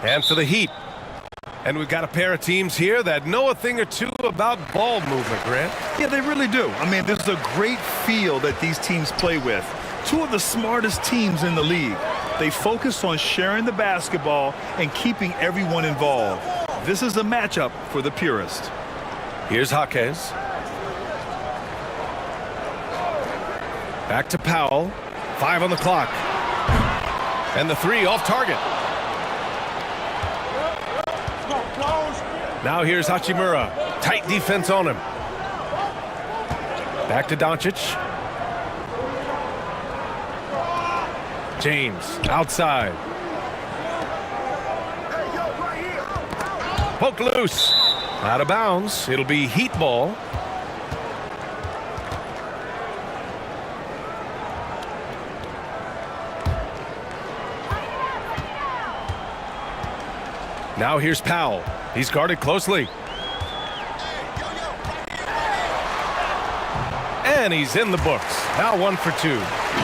And for the Heat. And we've got a pair of teams here that know a thing or two about ball movement, Grant. Yeah, they really do. I mean, this is a great field that these teams play with. Two of the smartest teams in the league. They focus on sharing the basketball and keeping everyone involved. This is a matchup for the purist. Here's Jaquez. Back to Powell. 5 on the clock. And the 3 off target. Now here's Hachimura. Tight defense on him. Back to Doncic. James outside. Poked loose. Out of bounds. It'll be Heat ball. Now here's Powell. He's guarded closely. And he's in the books. Now 1 for 2.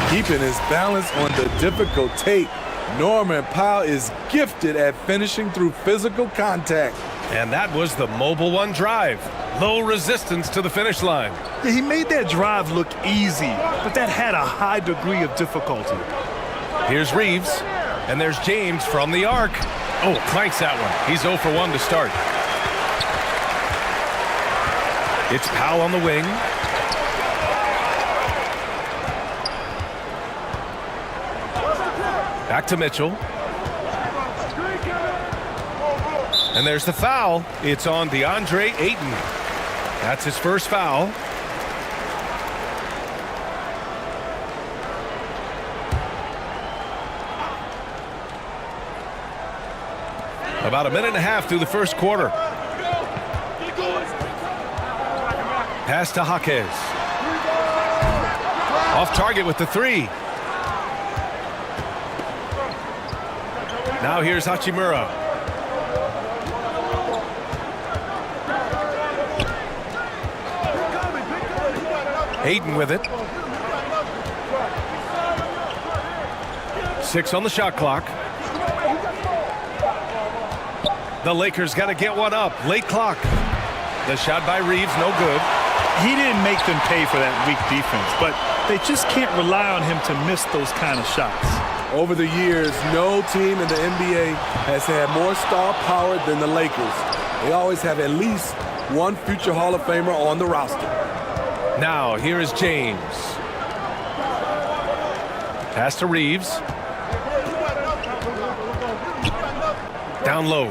Keeping his balance on the difficult take. Norman Powell is gifted at finishing through physical contact. And that was the Mobile One drive. Low resistance to the finish line. Yeah, he made that drive look easy, but that had a high degree of difficulty. Here's Reeves. And there's James from the arc. Oh, clanks that one. He's 0 for 1 to start. It's Powell on the wing. Back to Mitchell. And there's the foul. It's on DeAndre Ayton. That's his first foul. About a minute and a half through the first quarter. Pass to Jaquez. Off target with the 3. Now here's Hachimura. Ayton with it. 6 on the shot clock. The Lakers got to get one up. Late clock. The shot by Reeves, no good. He didn't make them pay for that weak defense, but they just can't rely on him to miss those kind of shots. Over the years, no team in the NBA has had more star power than the Lakers. They always have at least one future Hall of Famer on the roster. Now, here is James. Pass to Reeves. Down low.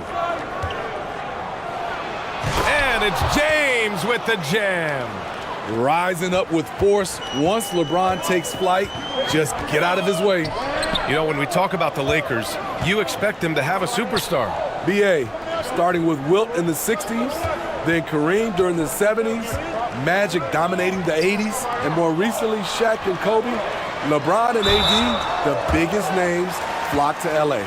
And it's James with the jam. Rising up with force once LeBron takes flight. Just get out of his way. You know, when we talk about the Lakers, you expect them to have a superstar. B.A., starting with Wilt in the 60s, then Kareem during the 70s, Magic dominating the 80s, and more recently Shaq and Kobe, LeBron and AD, the biggest names, flock to L.A.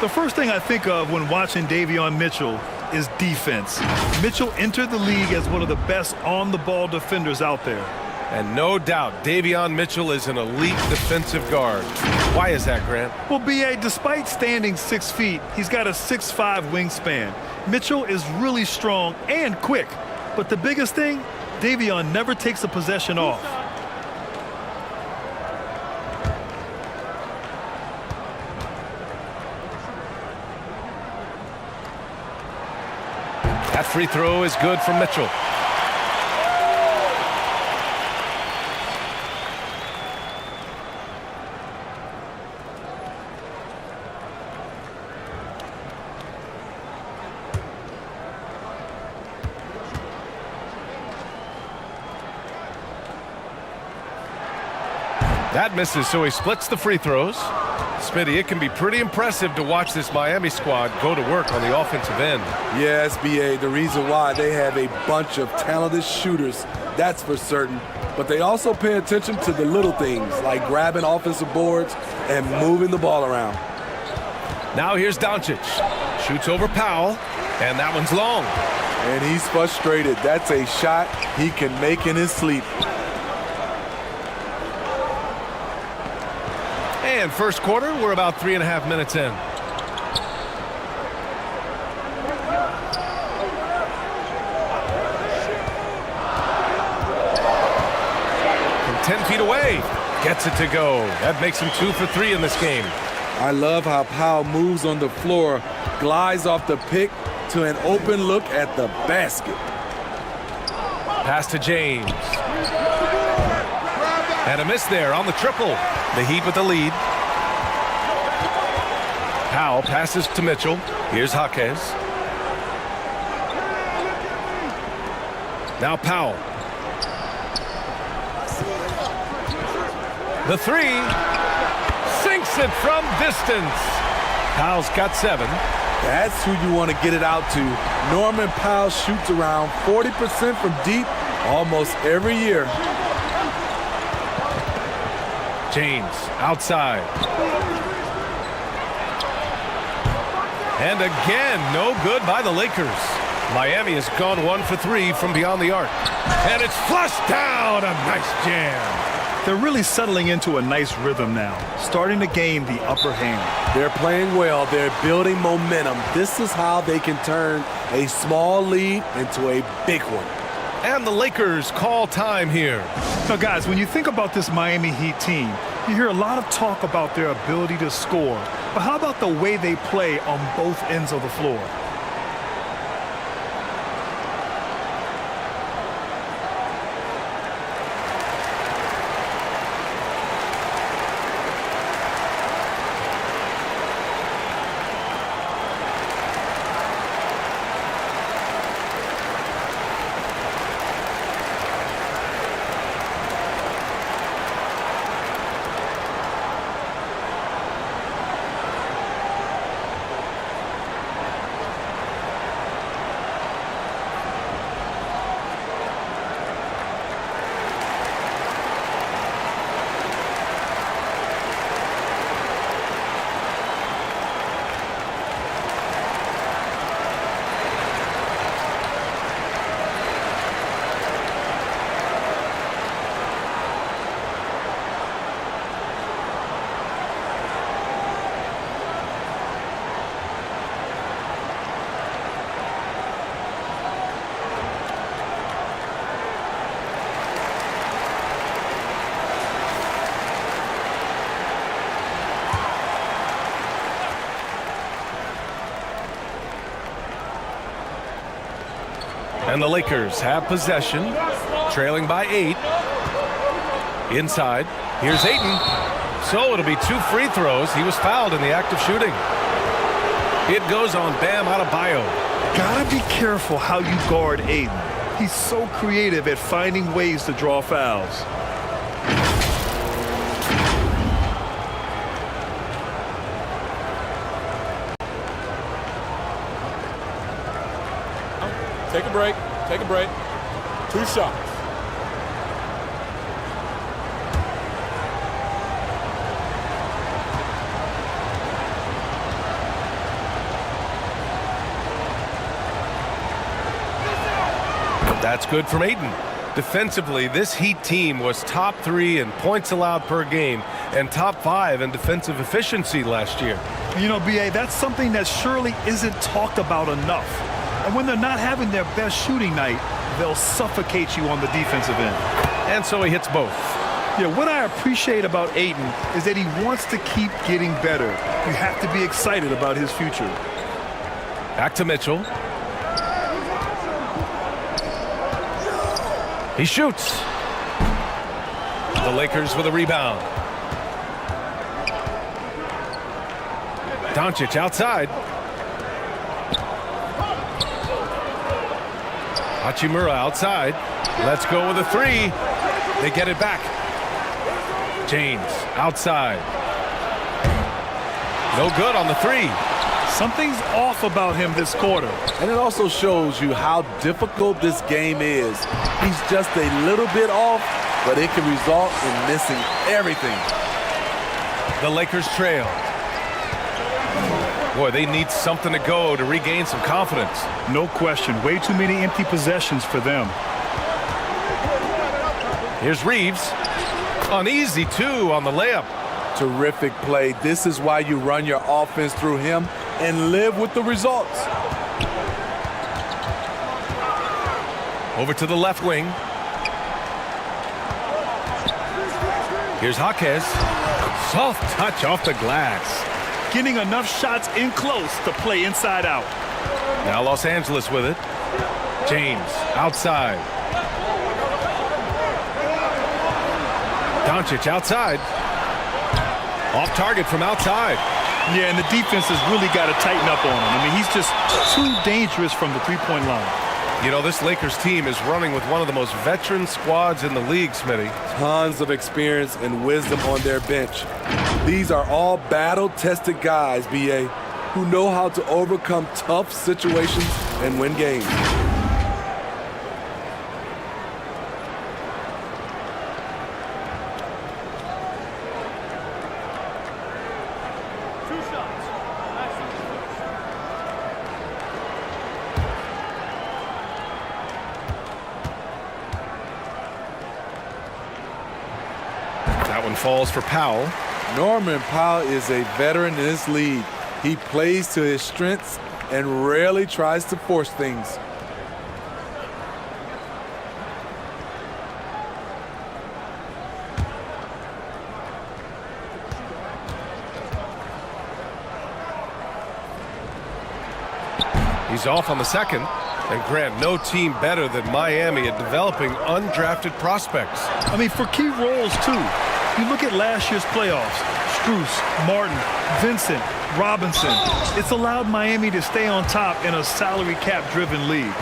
The first thing I think of when watching Davion Mitchell is defense. Mitchell entered the league as one of the best on-the-ball defenders out there. And no doubt, Davion Mitchell is an elite defensive guard. Why is that, Grant? Well, B.A., despite standing 6 feet, he's got a 6'5" wingspan. Mitchell is really strong and quick. But the biggest thing, Davion never takes a possession off. That free throw is good for Mitchell. That misses, so he splits the free throws. Smitty, it can be pretty impressive to watch this Miami squad go to work on the offensive end. Yes, B.A., the reason why they have a bunch of talented shooters, that's for certain. But they also pay attention to the little things, like grabbing offensive boards and moving the ball around. Now here's Doncic. Shoots over Powell, and that one's long. And he's frustrated. That's a shot he can make in his sleep. And first quarter, we're about 3.5 minutes in. away. Gets it to go. That makes him 2 for 3 in this game. I love how Powell moves on the floor, glides off the pick to an open look at the basket. Pass to James. And a miss there on the triple. The Heat with the lead. Powell passes to Mitchell. Here's Jaquez. Now Powell. The three. Sinks it from distance. Powell's got 7. That's who you want to get it out to. Norman Powell shoots around 40% from deep almost every year. James outside. And again, no good by the Lakers. Miami has gone 1 for 3 from beyond the arc. And it's flushed down. A nice jam. They're really settling into a nice rhythm now, starting to gain the upper hand. They're playing well. They're building momentum. This is how they can turn a small lead into a big one. And the Lakers call time here. Now, guys, when you think about this Miami Heat team, you hear a lot of talk about their ability to score. But how about the way they play on both ends of the floor? And the Lakers have possession, trailing by 8. Inside, here's Ayton. So it'll be 2 free throws. He was fouled in the act of shooting. It goes on Bam Adebayo. Gotta be careful how you guard Ayton. He's so creative at finding ways to draw fouls. Take a break. Take a break. 2 shots. That's good from Ayton. Defensively, this Heat team was top 3 in points allowed per game and top 5 in defensive efficiency last year. You know, B.A., that's something that surely isn't talked about enough. And when they're not having their best shooting night, they'll suffocate you on the defensive end. And so he hits both. Yeah, what I appreciate about Ayton is that he wants to keep getting better. You have to be excited about his future. Back to Mitchell. He shoots. The Lakers with a rebound. Doncic outside. Hachimura outside. Let's go with a 3. They get it back. James outside. No good on the 3. Something's off about him this quarter. And it also shows you how difficult this game is. He's just a little bit off, but it can result in missing everything. The Lakers trail. Boy, they need something to go to regain some confidence. No question. Way too many empty possessions for them. Here's Reeves. An easy 2 on the layup. Terrific play. This is why you run your offense through him and live with the results. Over to the left wing. Here's Jaquez. Soft touch off the glass. Getting enough shots in close to play inside out. Now Los Angeles with it. James outside. Doncic outside. Off target from outside. Yeah, and the defense has really got to tighten up on him. I mean, he's just too dangerous from the three-point line. You know, this Lakers team is running with one of the most veteran squads in the league, Smitty. Tons of experience and wisdom on their bench. These are all battle-tested guys, B.A., who know how to overcome tough situations and win games. That one falls for Powell. Norman Powell is a veteran in this league. He plays to his strengths and rarely tries to force things. He's off on the second. And Grant, no team better than Miami at developing undrafted prospects. I mean, for key roles, too. You look at last year's playoffs. Strus, Martin, Vincent, Robinson. It's allowed Miami to stay on top in a salary cap-driven league.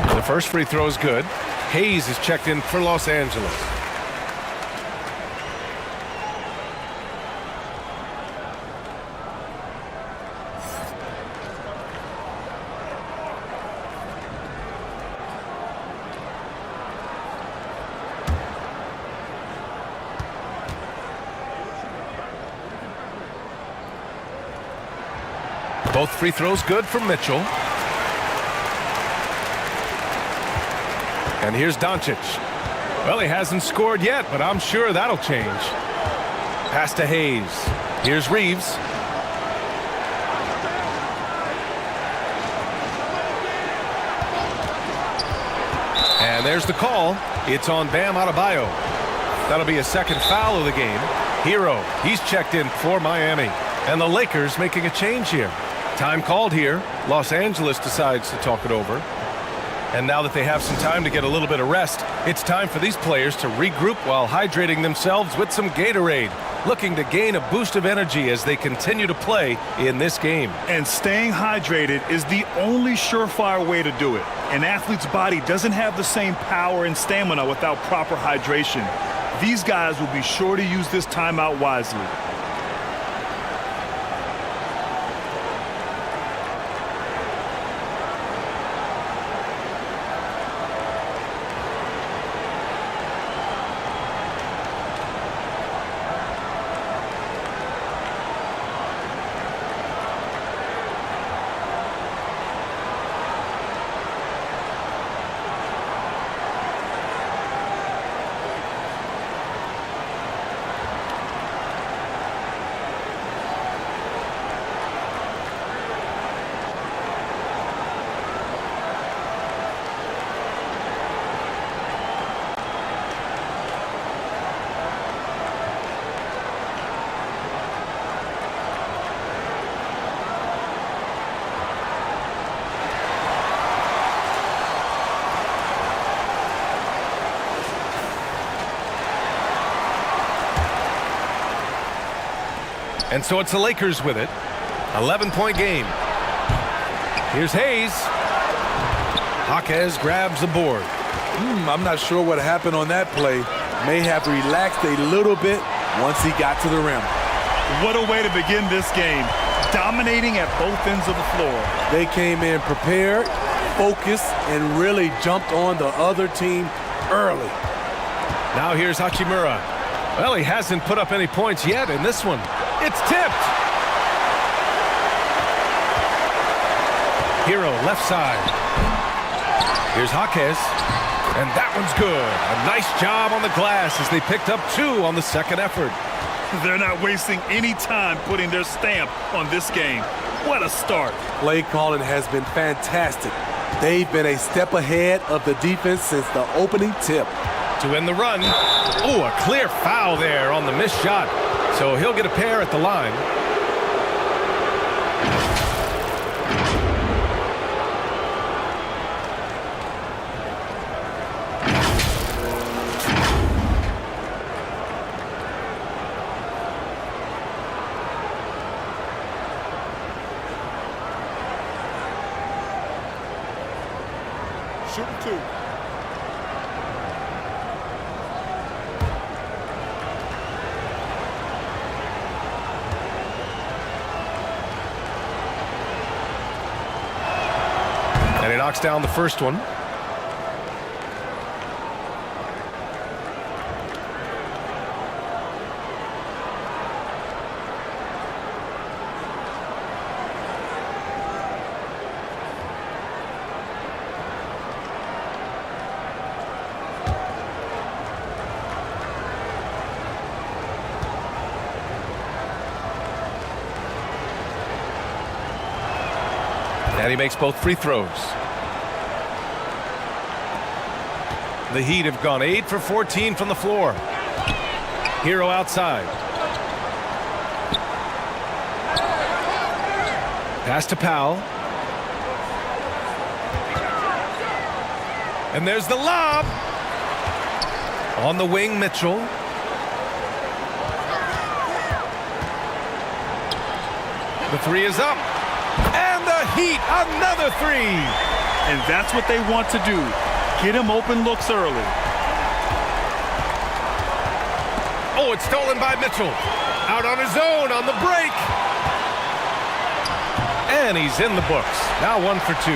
The first free throw is good. Hayes is checked in for Los Angeles. Both free throws good from Mitchell. And here's Doncic. Well, he hasn't scored yet, but I'm sure that'll change. Pass to Hayes. Here's Reeves. And there's the call. It's on Bam Adebayo. That'll be a second foul of the game. Hero, he's checked in for Miami. And the Lakers making a change here. Time called here. Los Angeles decides to talk it over. And now that they have some time to get a little bit of rest, it's time for these players to regroup while hydrating themselves with some Gatorade, looking to gain a boost of energy as they continue to play in this game. And staying hydrated is the only surefire way to do it. An athlete's body doesn't have the same power and stamina without proper hydration. These guys will be sure to use this timeout wisely. And so it's the Lakers with it. 11-point game. Here's Hayes. Jaquez grabs the board. I'm not sure what happened on that play. May have relaxed a little bit once he got to the rim. What a way to begin this game. Dominating at both ends of the floor. They came in prepared, focused, and really jumped on the other team early. Now here's Hachimura. Well, he hasn't put up any points yet in this one. It's tipped. Hero left side. Here's Jaquez. And that one's good. A nice job on the glass as they picked up 2 on the second effort. They're not wasting any time putting their stamp on this game. What a start. Play calling has been fantastic. They've been a step ahead of the defense since the opening tip. To end the run. Oh, a clear foul there on the missed shot. So he'll get a pair at the line. Shooting 2. And he knocks down the first one. And he makes both free throws. The Heat have gone 8 for 14 from the floor. Hero outside. Pass to Powell. And there's the lob. On the wing, Mitchell. The 3 is up. And the Heat, another 3. And that's what they want to do. Get him open looks early. Oh, it's stolen by Mitchell. Out on his own on the break. And he's in the books. Now 1 for 2.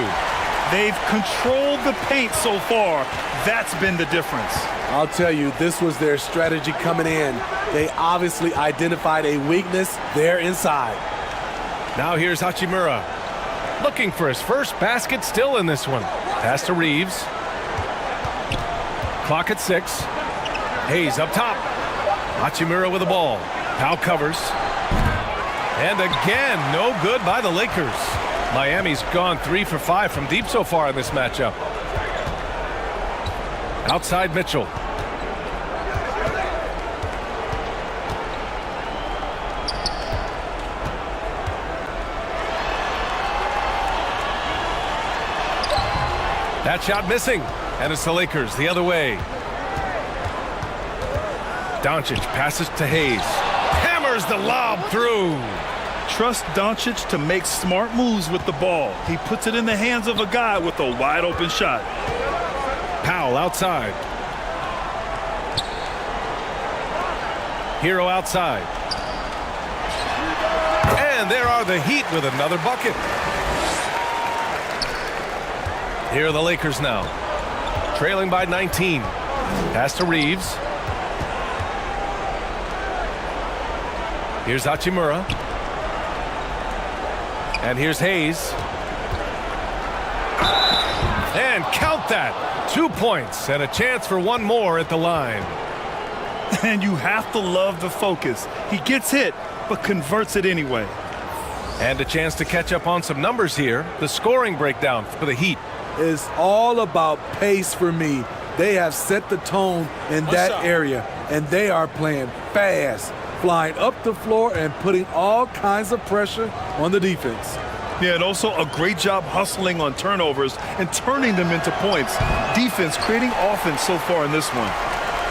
They've controlled the paint so far. That's been the difference. I'll tell you, this was their strategy coming in. They obviously identified a weakness there inside. Now here's Hachimura. Looking for his first basket still in this one. Pass to Reeves. Clock at 6. Hayes up top. Hachimura with the ball. Powell covers. And again, no good by the Lakers. Miami's gone 3 for 5 from deep so far in this matchup. Outside Mitchell. That shot missing. And it's the Lakers the other way. Doncic passes to Hayes. Hammers the lob through. Trust Doncic to make smart moves with the ball. He puts it in the hands of a guy with a wide open shot. Powell outside. Hero outside. And there are the Heat with another bucket. Here are the Lakers now. Trailing by 19. Pass to Reeves. Here's Hachimura. And here's Hayes. And count that. 2 points and a chance for one more at the line. And you have to love the focus. He gets hit, but converts it anyway. And a chance to catch up on some numbers here. The scoring breakdown for the Heat. It's all about pace for me. They have set the tone in that area, and they are playing fast, flying up the floor and putting all kinds of pressure on the defense. Yeah, and also a great job hustling on turnovers and turning them into points. Defense creating offense so far in this one.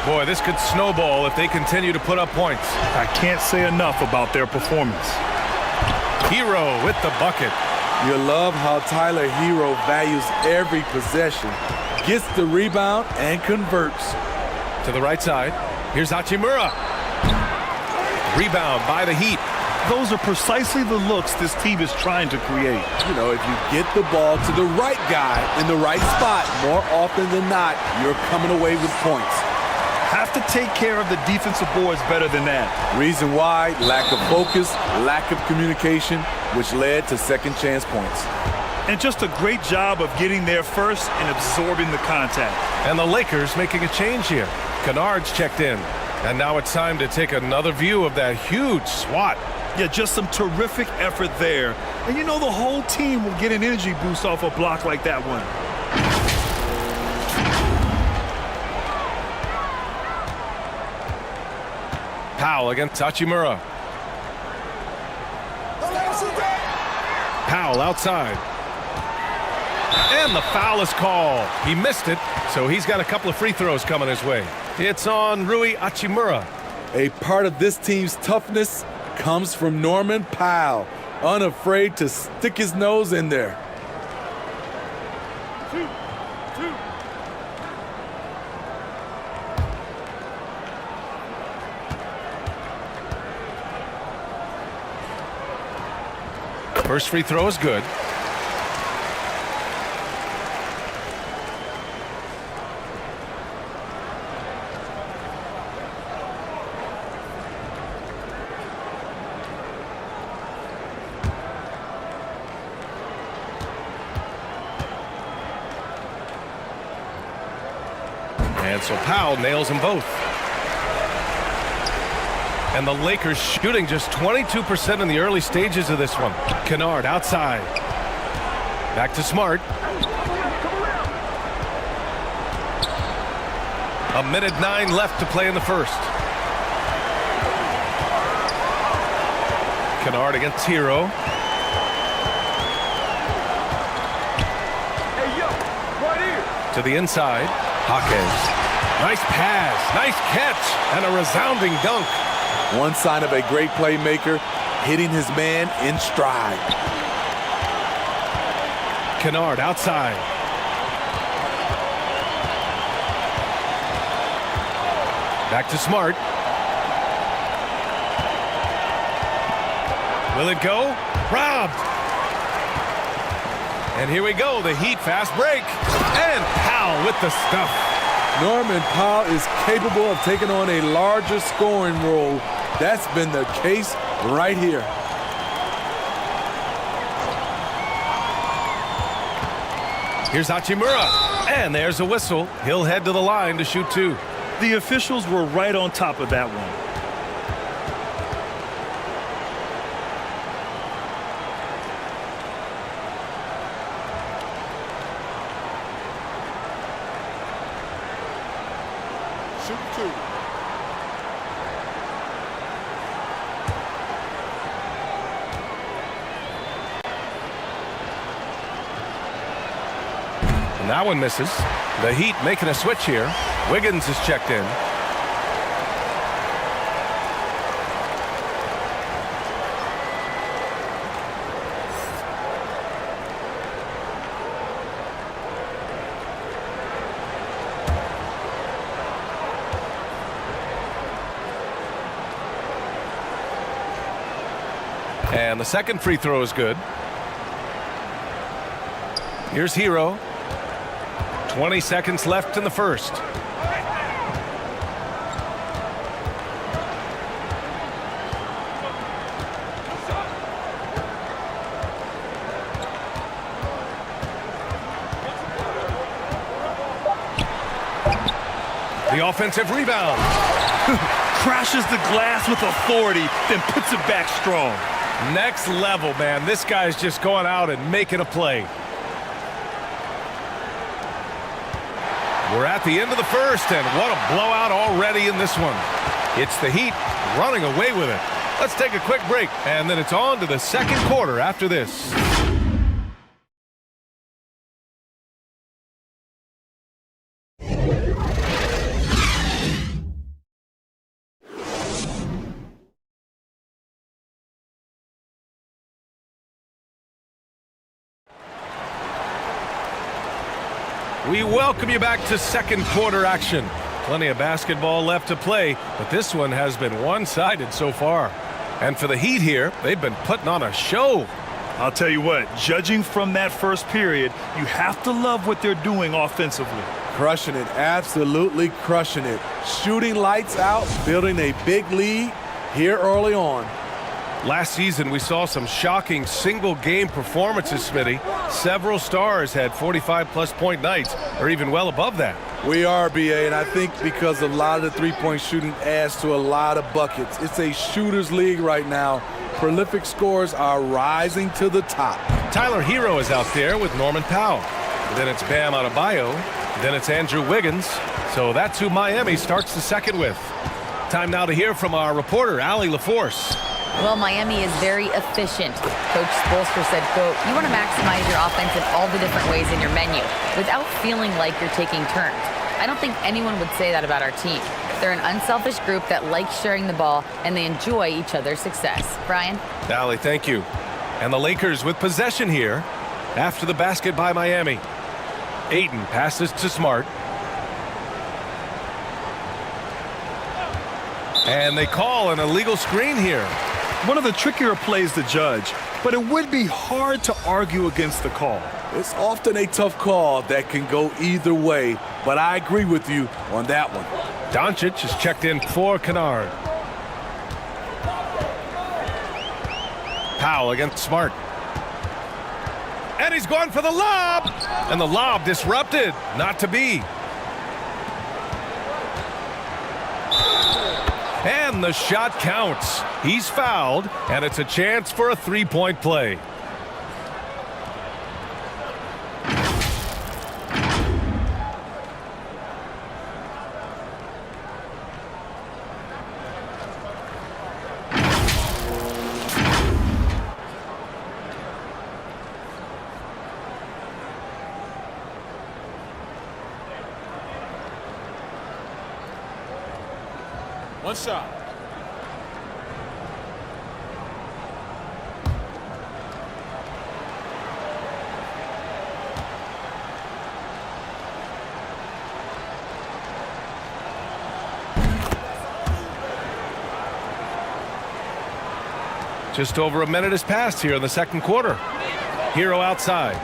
Boy, this could snowball if they continue to put up points. I can't say enough about their performance. Hero with the bucket. You love how Tyler Hero values every possession, gets the rebound, and converts. To the right side. Here's Hachimura. Rebound by the Heat. Those are precisely the looks this team is trying to create. You know, if you get the ball to the right guy in the right spot, more often than not, you're coming away with points. Have to take care of the defensive boards better than that. Reason why, lack of focus, lack of communication, which led to second chance points. And just a great job of getting there first and absorbing the contact. And the Lakers making a change here. Kennard's checked in. And now it's time to take another view of that huge swat. Yeah, just some terrific effort there. And you know the whole team will get an energy boost off a block like that one. Powell against Hachimura. Powell outside. And the foul is called. He missed it, so he's got a couple of free throws coming his way. It's on Rui Hachimura. A part of this team's toughness comes from Norman Powell, unafraid to stick his nose in there. First free throw is good. And so Powell nails them both. And the Lakers shooting just 22% in the early stages of this one. Kennard outside. Back to Smart. A minute 9 left to play in the first. Kennard against Hero. To the inside. Hawkins. Nice pass. Nice catch. And a resounding dunk. One sign of a great playmaker, hitting his man in stride. Kennard outside. Back to Smart. Will it go? Robbed. And here we go, the Heat fast break. And Powell with the stuff. Norman Powell is capable of taking on a larger scoring role. That's been the case right here. Here's Hachimura. And there's a whistle. He'll head to the line to shoot two. The officials were right on top of that one. Shoot two. And that one misses. The Heat making a switch here. Wiggins is checked in. And the second free throw is good. Here's Hero. 20 seconds left in the first. The offensive rebound. Crashes the glass with authority, then puts it back strong. Next level, man. This guy's just going out and making a play. We're at the end of the first, and what a blowout already in this one. It's the Heat running away with it. Let's take a quick break, and then it's on to the second quarter after this. We welcome you back to second quarter action. Plenty of basketball left to play, but this one has been one-sided so far. And for the Heat here, they've been putting on a show. I'll tell you what, judging from that first period, you have to love what they're doing offensively. Crushing it, absolutely crushing it. Shooting lights out, building a big lead here early on. Last season, we saw some shocking single-game performances, Smitty. Several stars had 45-plus point nights, or even well above that. We are, BA, and I think because a lot of the three-point shooting adds to a lot of buckets. It's a shooter's league right now. Prolific scores are rising to the top. Tyler Hero is out there with Norman Powell. Then it's Bam Adebayo. Then it's Andrew Wiggins. So that's who Miami starts the second with. Time now to hear from our reporter, Allie LaForce. Well, Miami is very efficient. Coach Spoelstra said, quote, "You want to maximize your offense in all the different ways in your menu without feeling like you're taking turns." I don't think anyone would say that about our team. They're an unselfish group that likes sharing the ball, and they enjoy each other's success. Brian? Allie, thank you. And the Lakers with possession here after the basket by Miami. Ayton passes to Smart. And they call an illegal screen here. One of the trickier plays to judge, but it would be hard to argue against the call. It's often a tough call that can go either way, but I agree with you on that one. Doncic is checked in for Kennard. Powell against Smart. And he's going for the lob. And the lob disrupted. Not to be. And the shot counts. He's fouled, and it's a chance for a three-point play. One shot. Just over a minute has passed here in the second quarter. Hero outside.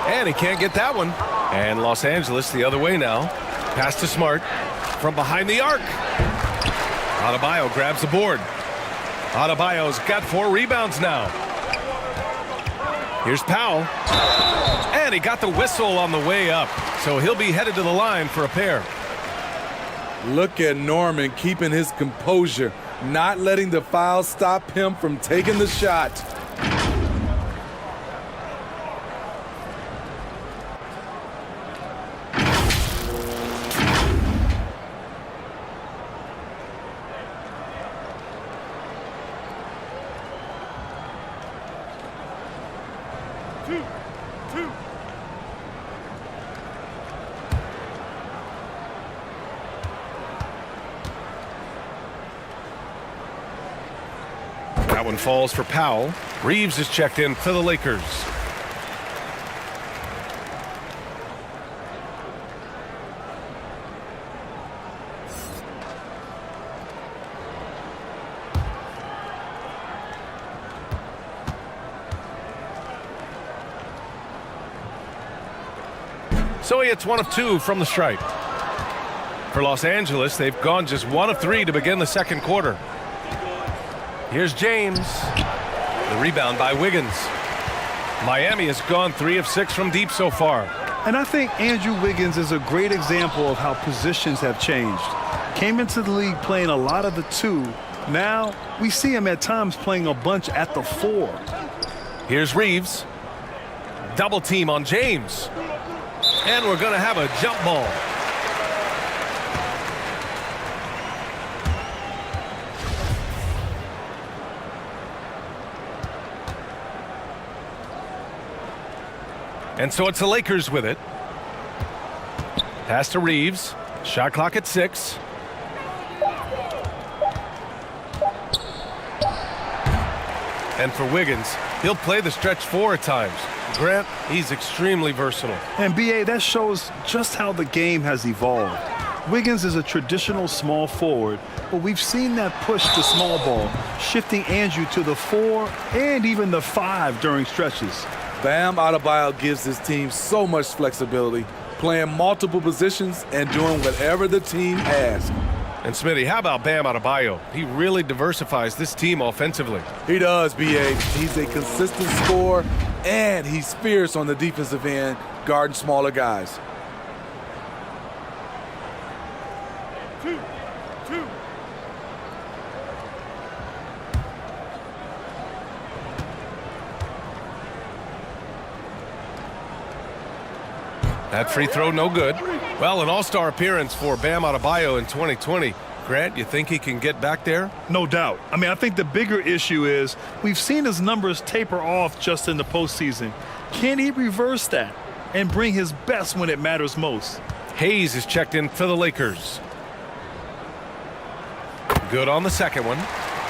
And he can't get that one. And Los Angeles the other way now. Pass to Smart from behind the arc. Adebayo grabs the board. Adebayo's got 4 rebounds now. Here's Powell. And he got the whistle on the way up. So he'll be headed to the line for a pair. Look at Norman keeping his composure, not letting the foul stop him from taking the shot. That one falls for Powell. Reeves is checked in for the Lakers. So he hits 1 of 2 from the stripe. For Los Angeles, they've gone just 1 of 3 to begin the second quarter. Here's James. The rebound by Wiggins. Miami has gone 3 of 6 from deep so far. And I think Andrew Wiggins is a great example of how positions have changed. Came into the league playing a lot of the 2. Now we see him at times playing a bunch at the 4. Here's Reeves. Double team on James. And we're going to have a jump ball. And so it's the Lakers with it. Pass to Reeves. Shot clock at 6. And for Wiggins, he'll play the stretch 4 at times. Grant, he's extremely versatile. And BA, that shows just how the game has evolved. Wiggins is a traditional small forward, but we've seen that push to small ball, shifting Andrew to the 4 and even the 5 during stretches. Bam Adebayo gives his team so much flexibility, playing multiple positions and doing whatever the team asks. And Smitty, how about Bam Adebayo? He really diversifies this team offensively. He does, B.A. He's a consistent scorer, and he's fierce on the defensive end, guarding smaller guys. Two. That free throw no good. Well, an all-star appearance for Bam Adebayo in 2020. Grant, you think he can get back there? No doubt. I mean, I think the bigger issue is we've seen his numbers taper off just in the postseason. Can he reverse that and bring his best when it matters most? Hayes is checked in for the Lakers. Good on the second one.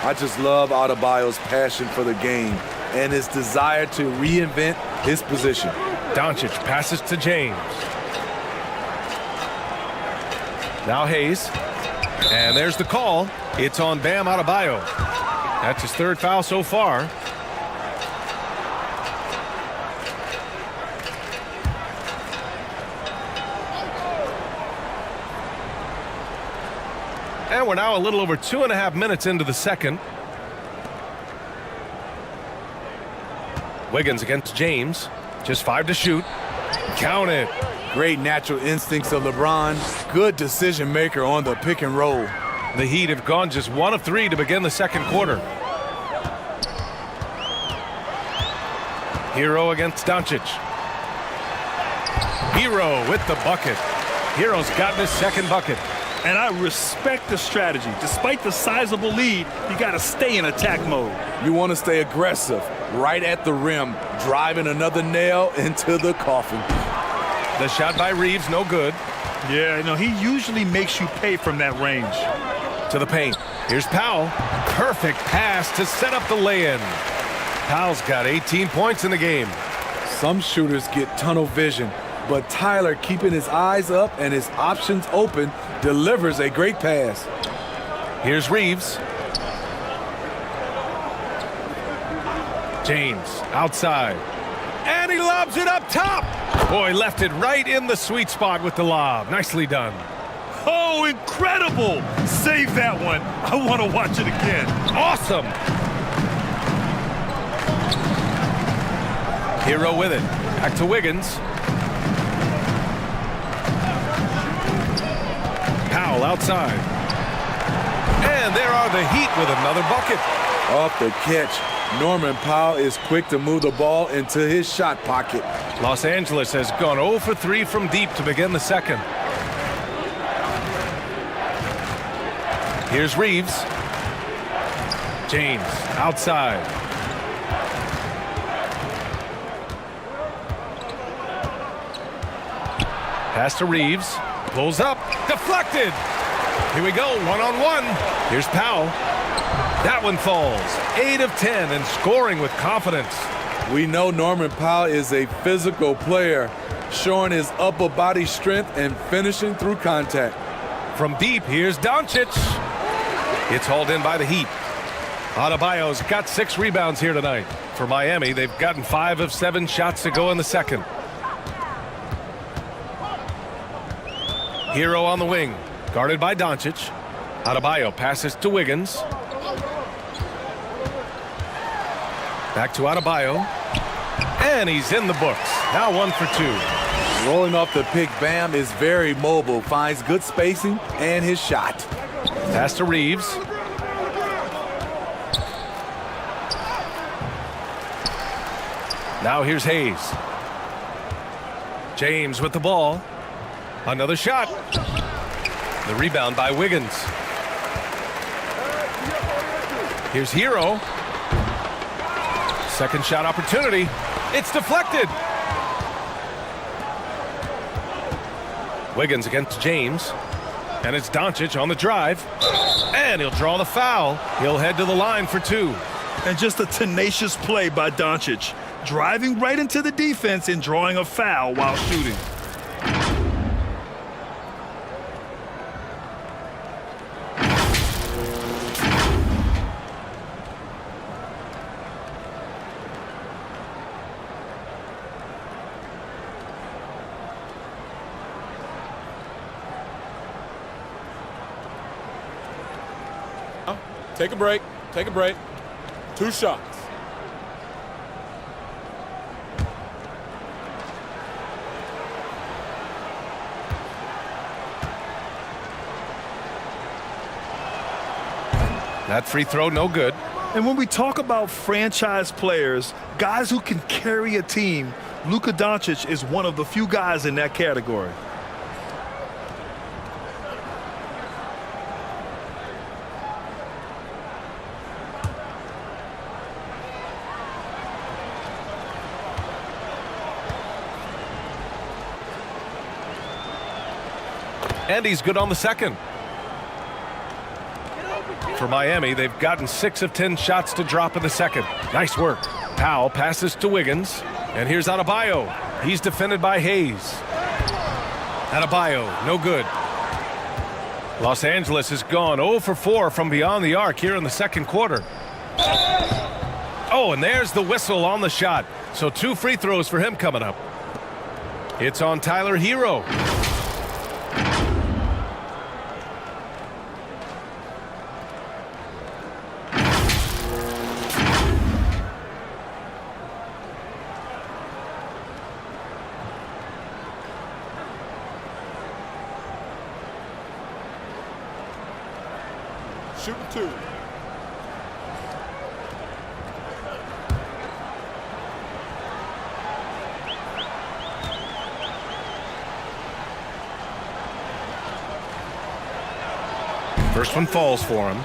I just love Adebayo's passion for the game and his desire to reinvent his position. Doncic passes to James. Now Hayes. And there's the call. It's on Bam Adebayo. That's his third foul so far. And we're now a little over 2.5 minutes into the second. Wiggins against James. Just 5 to shoot. Count it. Great natural instincts of LeBron. Good decision maker on the pick and roll. The Heat have gone just 1 of 3 to begin the second quarter. Hero against Doncic. Hero with the bucket. Hero's gotten his second bucket. And I respect the strategy. Despite the sizable lead, you got to stay in attack mode. You want to stay aggressive, right at the rim, driving another nail into the coffin. The shot by Reeves, no good. Yeah, you know, he usually makes you pay from that range. To the paint. Here's Powell. Perfect pass to set up the lay-in. Powell's got 18 points in the game. Some shooters get tunnel vision, but Tyler, keeping his eyes up and his options open, delivers a great pass. Here's Reeves. James outside. And he lobs it up top. Boy, left it right in the sweet spot with the lob. Nicely done. Oh, incredible! Save that one. I want to watch it again. Awesome. Hero with it. Back to Wiggins. Powell outside. And there are the Heat with another bucket. Off the catch, Norman Powell is quick to move the ball into his shot pocket. Los Angeles has gone 0 for 3 from deep to begin the second. Here's Reeves. James outside. Pass to Reeves. Pulls up. Deflected. Here we go. 1-on-1. Here's Powell. That one falls. 8 of 10 and scoring with confidence. We know Norman Powell is a physical player, showing his upper body strength and finishing through contact. From deep, here's Doncic. It's hauled in by the Heat. Adebayo's got 6 rebounds here tonight. For Miami, they've gotten 5 of 7 shots to go in the second. Hero on the wing, guarded by Doncic. Adebayo passes to Wiggins. Back to Adebayo. And he's in the books. Now 1 for 2. Rolling off the pick, Bam is very mobile, finds good spacing and his shot. Pass to Reeves. Now here's Hayes. James with the ball. Another shot. The rebound by Wiggins. Here's Hero. Second shot opportunity. It's deflected. Wiggins against James. And it's Doncic on the drive. And he'll draw the foul. He'll head to the line for 2. And just a tenacious play by Doncic, driving right into the defense and drawing a foul while shooting. Take a break. Take a break. 2 shots. That free throw, no good. And when we talk about franchise players, guys who can carry a team, Luka Doncic is one of the few guys in that category. And he's good on the second. For Miami, they've gotten 6 of 10 shots to drop in the second. Nice work. Powell passes to Wiggins. And here's Adebayo. He's defended by Hayes. Adebayo, no good. Los Angeles has gone 0 for 4 from beyond the arc here in the second quarter. Oh, and there's the whistle on the shot. So 2 free throws for him coming up. It's on Tyler Hero. Shooting 2. First one falls for him.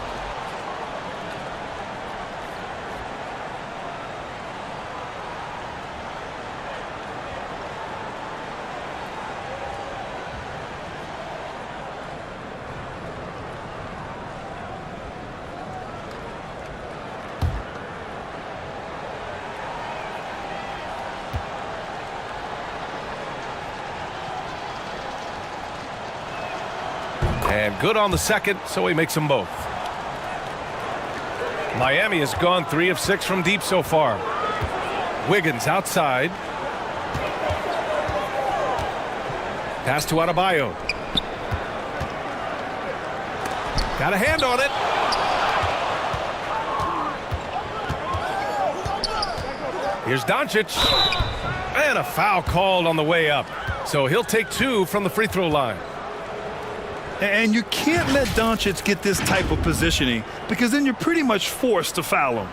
And good on the second, so he makes them both. Miami has gone 3 of 6 from deep so far. Wiggins outside. Pass to Adebayo. Got a hand on it. Here's Doncic. And a foul called on the way up. So he'll take 2 from the free throw line. And you can't let Doncic get this type of positioning because then you're pretty much forced to foul him.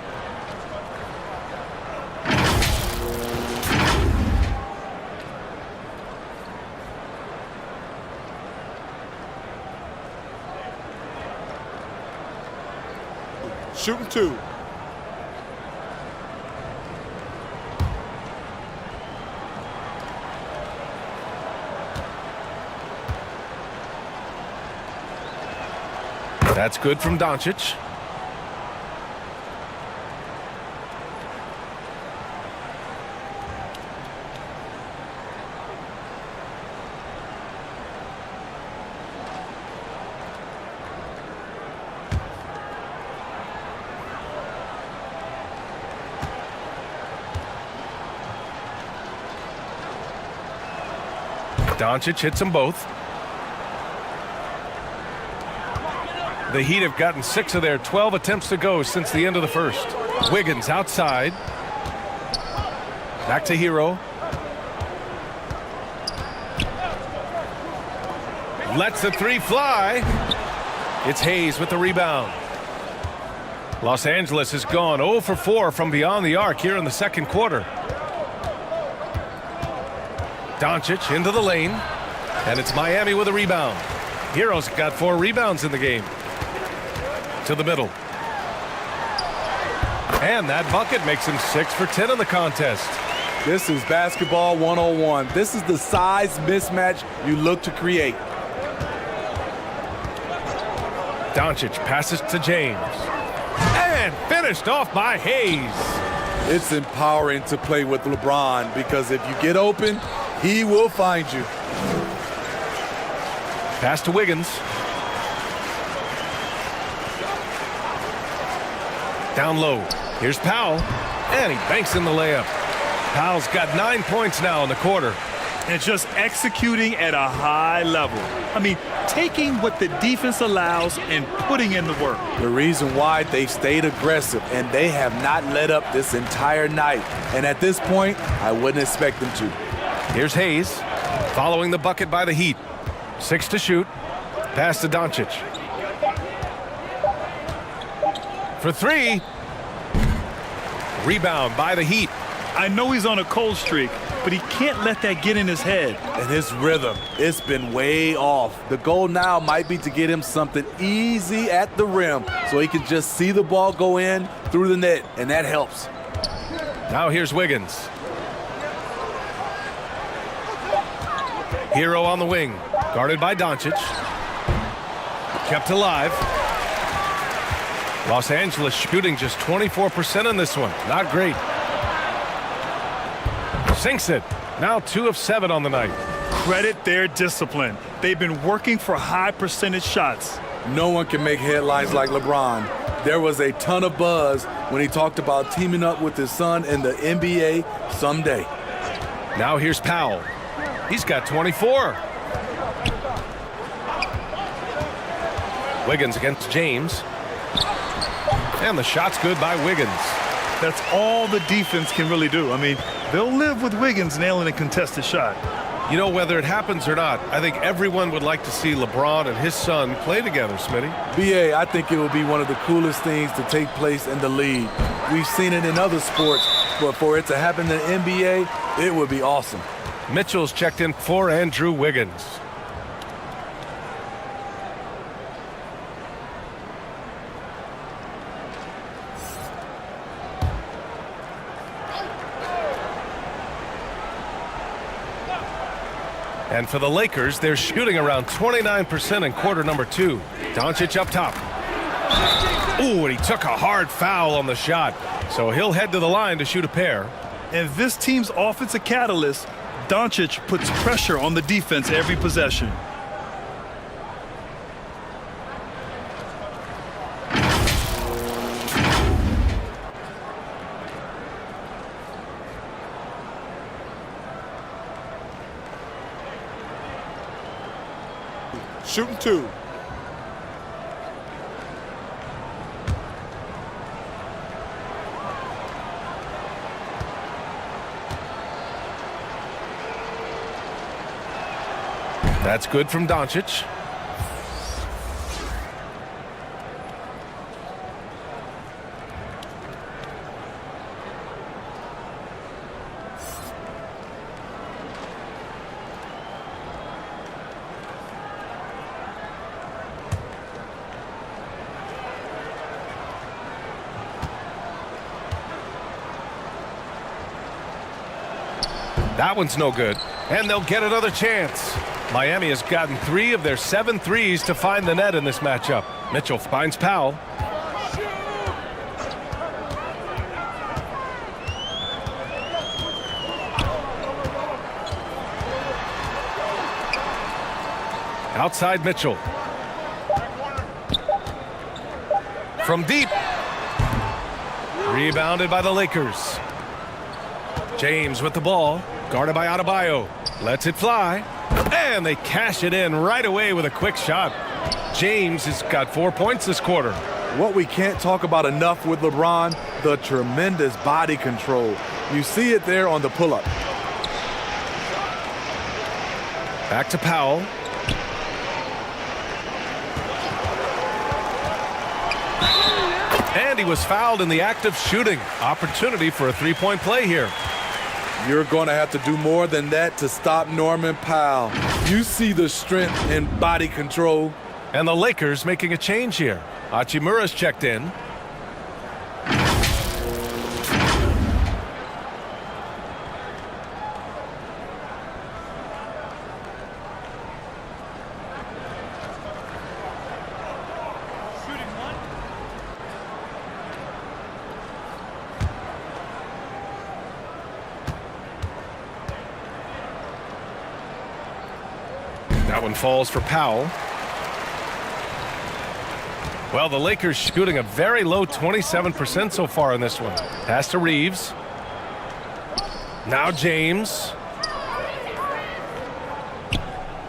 Shooting 2. That's good from Doncic. Doncic hits them both. The Heat have gotten 6 of their 12 attempts to go since the end of the first. Wiggins outside. Back to Hero. Lets the 3 fly. It's Hayes with the rebound. Los Angeles has gone 0 for 4 from beyond the arc here in the second quarter. Doncic into the lane. And it's Miami with a rebound. Hero's got 4 rebounds in the game. To the middle. And that bucket makes him 6 for 10 in the contest. This is basketball 101. This is the size mismatch you look to create. Doncic passes to James. And finished off by Hayes. It's empowering to play with LeBron because if you get open, he will find you. Pass to Wiggins. Down low. Here's Powell. And he banks in the layup. Powell's got 9 points now in the quarter. And just executing at a high level. I mean, taking what the defense allows and putting in the work. The reason why they stayed aggressive, and they have not let up this entire night. And at this point, I wouldn't expect them to. Here's Hayes, following the bucket by the Heat. 6 to shoot. Pass to Doncic. For 3. Rebound by the Heat. I know he's on a cold streak, but he can't let that get in his head. And his rhythm, it's been way off. The goal now might be to get him something easy at the rim so he can just see the ball go in through the net, and that helps. Now here's Wiggins. Hero on the wing, guarded by Doncic. Kept alive. Los Angeles shooting just 24% in this one. Not great. Sinks it. Now 2 of 7 on the night. Credit their discipline. They've been working for high percentage shots. No one can make headlines like LeBron. There was a ton of buzz when he talked about teaming up with his son in the NBA someday. Now here's Powell. He's got 24. Wiggins against James. And the shot's good by Wiggins. That's all the defense can really do. I mean, they'll live with Wiggins nailing a contested shot. You know, whether it happens or not, I think everyone would like to see LeBron and his son play together, Smitty. BA, I think it would be one of the coolest things to take place in the league. We've seen it in other sports, but for it to happen in the NBA, it would be awesome. Mitchell's checked in for Andrew Wiggins. And for the Lakers, they're shooting around 29% in quarter number 2. Doncic up top. Ooh, and he took a hard foul on the shot. So he'll head to the line to shoot a pair. And this team's offensive catalyst, Doncic, puts pressure on the defense every possession. Shooting 2. That's good from Doncic. That one's no good, and they'll get another chance. Miami has gotten 3 of their 7 threes to find the net in this matchup. Mitchell finds Powell. Outside Mitchell. From deep. Rebounded by the Lakers. James with the ball. Guarded by Adebayo. Lets it fly. And they cash it in right away with a quick shot. James has got 4 points this quarter. What we can't talk about enough with LeBron, the tremendous body control. You see it there on the pull-up. Back to Powell. And he was fouled in the act of shooting. Opportunity for a three-point play here. You're going to have to do more than that to stop Norman Powell. You see the strength and body control. And the Lakers making a change here. Hachimura's checked in. That one falls for Powell. Well, the Lakers shooting a very low 27% so far in this one. Pass to Reeves. Now James.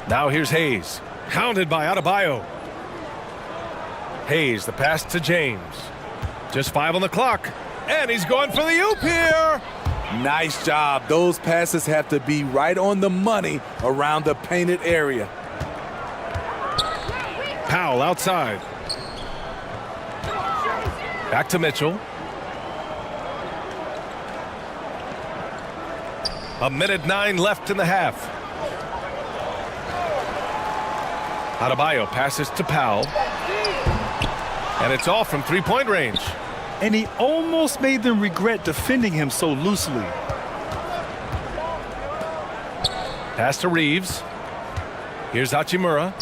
Now here's Hayes. Hounded by Adebayo. Hayes, the pass to James. Just 5 on the clock. And he's going for the oop here. Nice job. Those passes have to be right on the money around the painted area. Powell outside. Back to Mitchell. A minute 9 left in the half. Adebayo passes to Powell. And it's off from three-point range. And he almost made them regret defending him so loosely. Pass to Reeves. Here's Hachimura.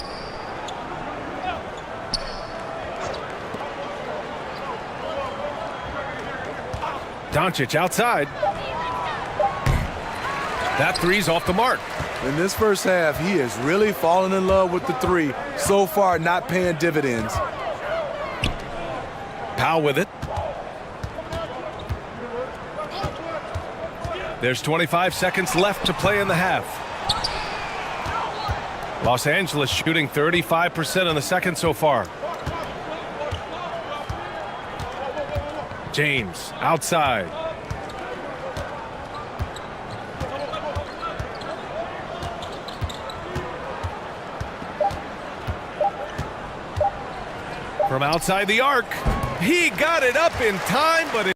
Doncic outside. That three's off the mark. In this first half, he has really fallen in love with the three. So far, not paying dividends. Powell with it. There's 25 seconds left to play in the half. Los Angeles shooting 35% in the second so far. James outside. From outside the arc. He got it up in time, but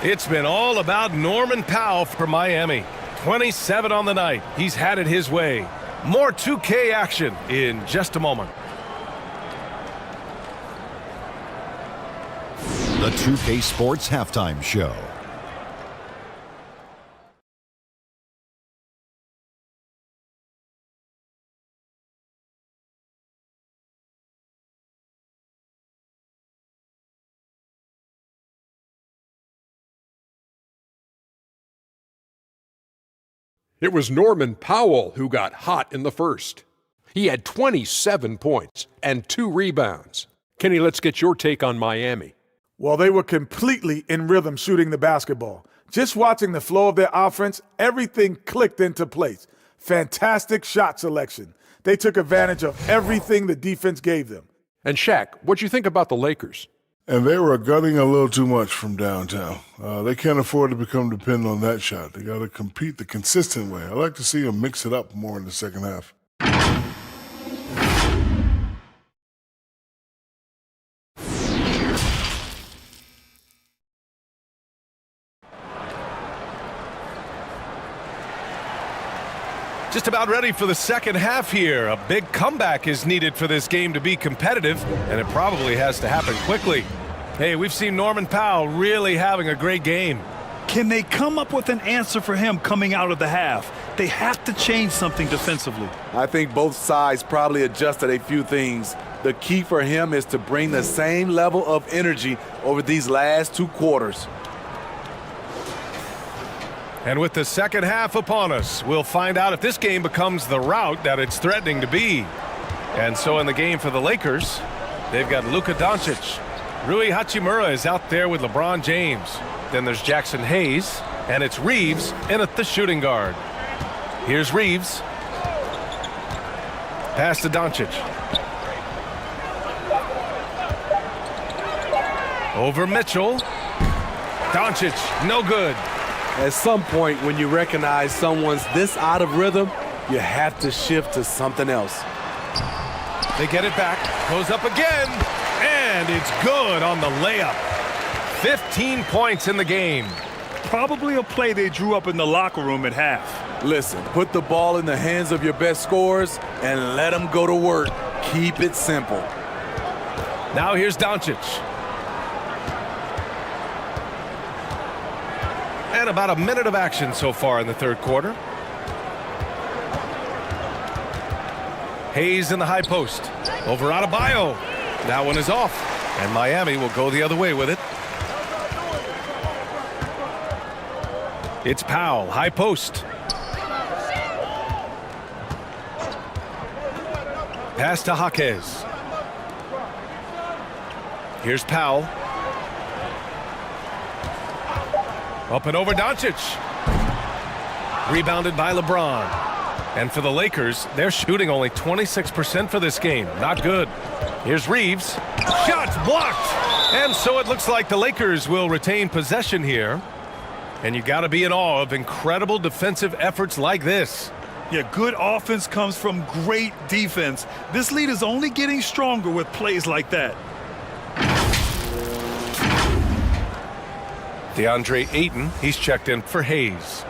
it's been all about Norman Powell for Miami. 27 on the night. He's had it his way. More 2K action in just a moment. The 2K Sports Halftime Show. It was Norman Powell who got hot in the first. He had 27 points and 2 rebounds. Kenny, let's get your take on Miami. Well, they were completely in rhythm shooting the basketball. Just watching the flow of their offense, everything clicked into place. Fantastic shot selection. They took advantage of everything the defense gave them. And Shaq, what'd you think about the Lakers? And they were gunning a little too much from downtown. They can't afford to become dependent on that shot. They got to compete the consistent way. I like to see them mix it up more in the second half. Just about ready for the second half here. A big comeback is needed for this game to be competitive, and it probably has to happen quickly. Hey, we've seen Norman Powell really having a great game. Can they come up with an answer for him coming out of the half? They have to change something defensively. I think both sides probably adjusted a few things. The key for him is to bring the same level of energy over these last 2 quarters. And with the second half upon us, we'll find out if this game becomes the rout that it's threatening to be. And so in the game for the Lakers, they've got Luka Doncic. Rui Hachimura is out there with LeBron James. Then there's Jackson Hayes, and it's Reeves in at the shooting guard. Here's Reeves. Pass to Doncic. Over Mitchell. Doncic, no good. At some point, when you recognize someone's this out of rhythm, you have to shift to something else. They get it back, goes up again, and it's good on the layup. 15 points in the game. Probably a play they drew up in the locker room at half. Listen, put the ball in the hands of your best scorers and let them go to work. Keep it simple. Now here's Doncic. And about a minute of action so far in the third quarter. Hayes in the high post. Over Adebayo. That one is off. And Miami will go the other way with it. It's Powell, high post. Pass to Jaquez. Here's Powell. Up and over Doncic. Rebounded by LeBron. And for the Lakers, they're shooting only 26% for this game. Not good. Here's Reeves. Shots blocked. And so it looks like the Lakers will retain possession here. And you got to be in awe of incredible defensive efforts like this. Yeah, good offense comes from great defense. This lead is only getting stronger with plays like that. DeAndre Ayton, he's checked in for Hayes.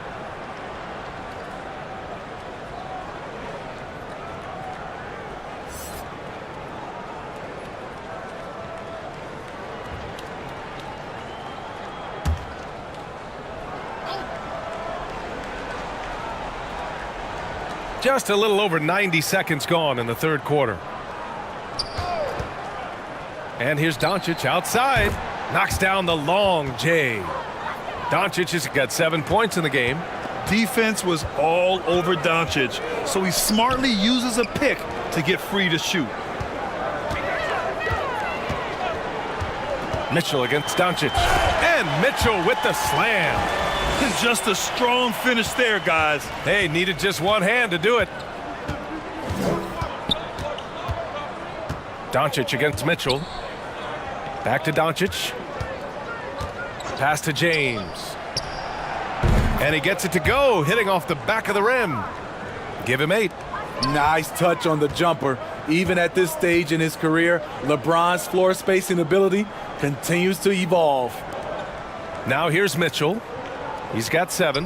Just a little over 90 seconds gone in the third quarter. And here's Doncic outside. Knocks down the long J. Doncic has got 7 points in the game. Defense was all over Doncic, so he smartly uses a pick to get free to shoot. Mitchell against Doncic. And Mitchell with the slam. Just a strong finish there, guys. Hey, needed just one hand to do it. Doncic against Mitchell. Back to Doncic. Pass to James. And he gets it to go, hitting off the back of the rim. Give him 8. Nice touch on the jumper. Even at this stage in his career, LeBron's floor spacing ability continues to evolve. Now here's Mitchell. He's got 7.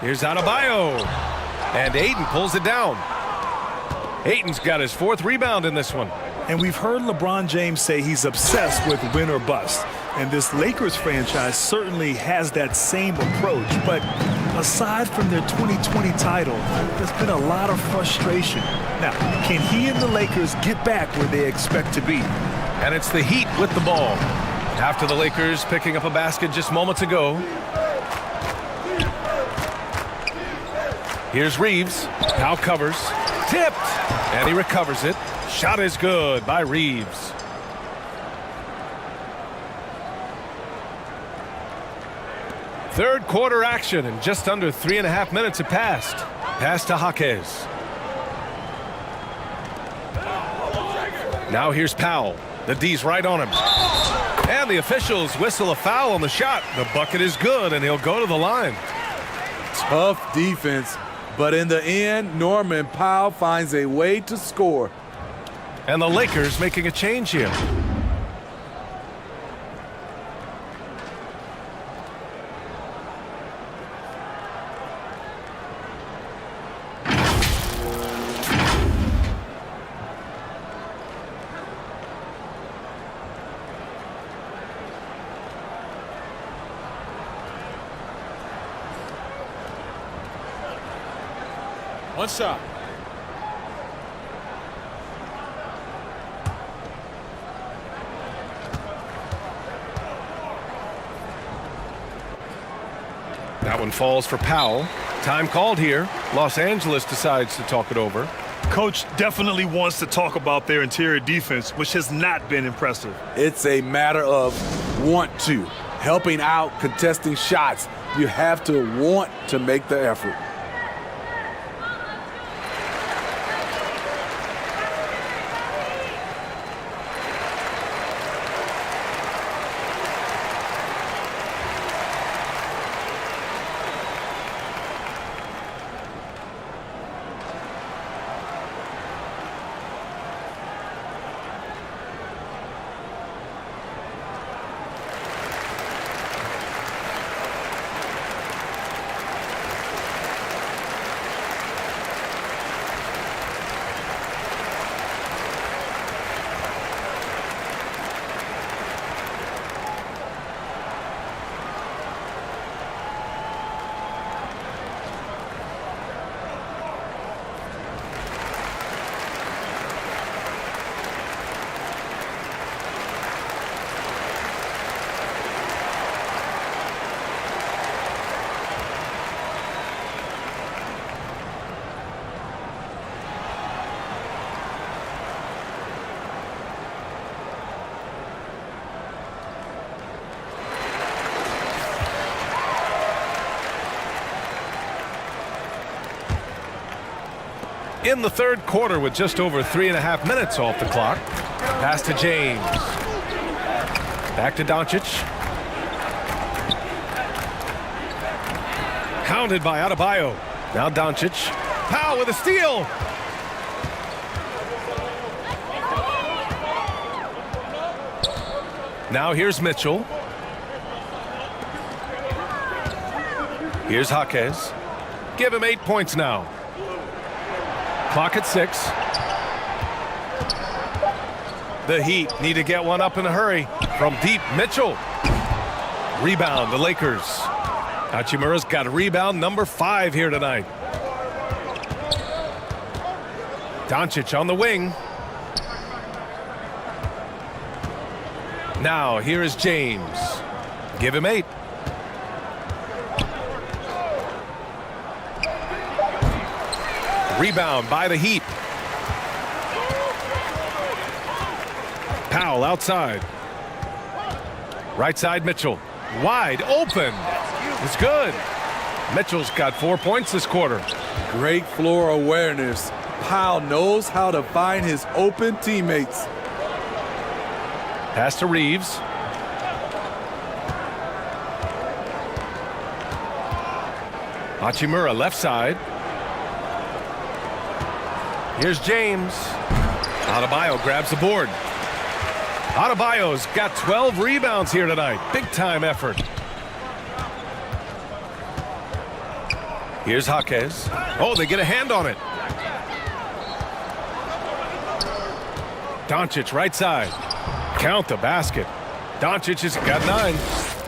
Here's Adebayo. And Ayton pulls it down. Ayton's got his 4th rebound in this one. And we've heard LeBron James say he's obsessed with win or bust. And this Lakers franchise certainly has that same approach. But aside from their 2020 title, there's been a lot of frustration. Now, can he and the Lakers get back where they expect to be? And it's the Heat with the ball. After the Lakers picking up a basket just moments ago. Here's Reeves. Now covers. Tipped. And he recovers it. Shot is good by Reeves. Third quarter action, and just under 3.5 minutes have passed. Pass to Jaquez. Now here's Powell. The D's right on him. And the officials whistle a foul on the shot. The bucket is good, and he'll go to the line. Tough defense, but in the end, Norman Powell finds a way to score. And the Lakers making a change here. One shot. That one falls for Powell. Time called here. Los Angeles decides to talk it over. Coach definitely wants to talk about their interior defense, which has not been impressive. It's a matter of want to. Helping out, contesting shots. You have to want to make the effort. In the third quarter with just over 3.5 minutes off the clock. Pass to James. Back to Doncic. Counted by Adebayo. Now Doncic. Powell with a steal. Now here's Mitchell. Here's Jaquez. Give him 8 points now. Clock at 6. The Heat need to get one up in a hurry. From deep, Mitchell. Rebound, the Lakers. Hachimura's got a rebound number 5 here tonight. Doncic on the wing. Now here is James. Give him 8. Rebound by the Heat. Powell outside. Right side Mitchell. Wide open. It's good. Mitchell's got 4 points this quarter. Great floor awareness. Powell knows how to find his open teammates. Pass to Reeves. Hachimura left side. Here's James. Adebayo grabs the board. Adebayo's got 12 rebounds here tonight. Big time effort. Here's Jaquez. Oh, they get a hand on it. Doncic right side. Count the basket. Doncic has got 9.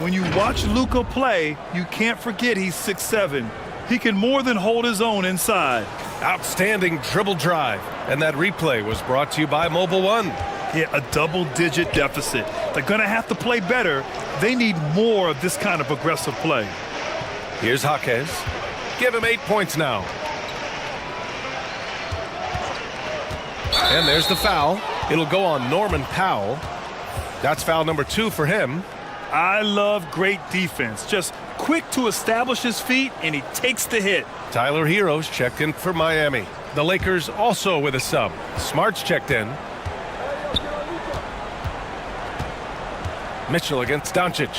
When you watch Luka play, you can't forget he's 6'7". He can more than hold his own inside. Outstanding dribble drive. And that replay was brought to you by Mobile One. Yeah, a double-digit deficit. They're going to have to play better. They need more of this kind of aggressive play. Here's Jaquez. Give him 8 points now. And there's the foul. It'll go on Norman Powell. That's foul number 2 for him. I love great defense. Just quick to establish his feet, and he takes the hit. Tyler Hero's checked in for Miami. The Lakers also with a sub. Smart's checked in. Mitchell against Doncic.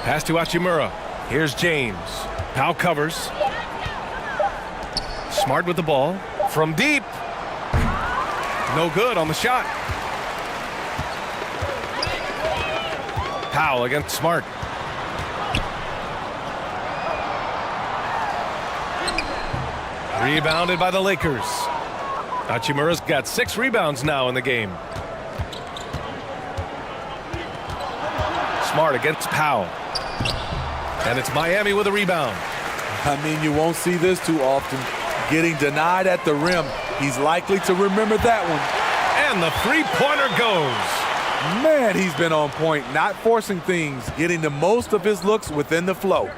Pass to Hachimura. Here's James. Powell covers. Smart with the ball. From deep. No good on the shot. Powell against Smart. Rebounded by the Lakers. Hachimura's got 6 rebounds now in the game. Smart against Powell. And it's Miami with a rebound. I mean, you won't see this too often. Getting denied at the rim. He's likely to remember that one. And the three-pointer goes. Man, he's been on point, not forcing things, getting the most of his looks within the flow.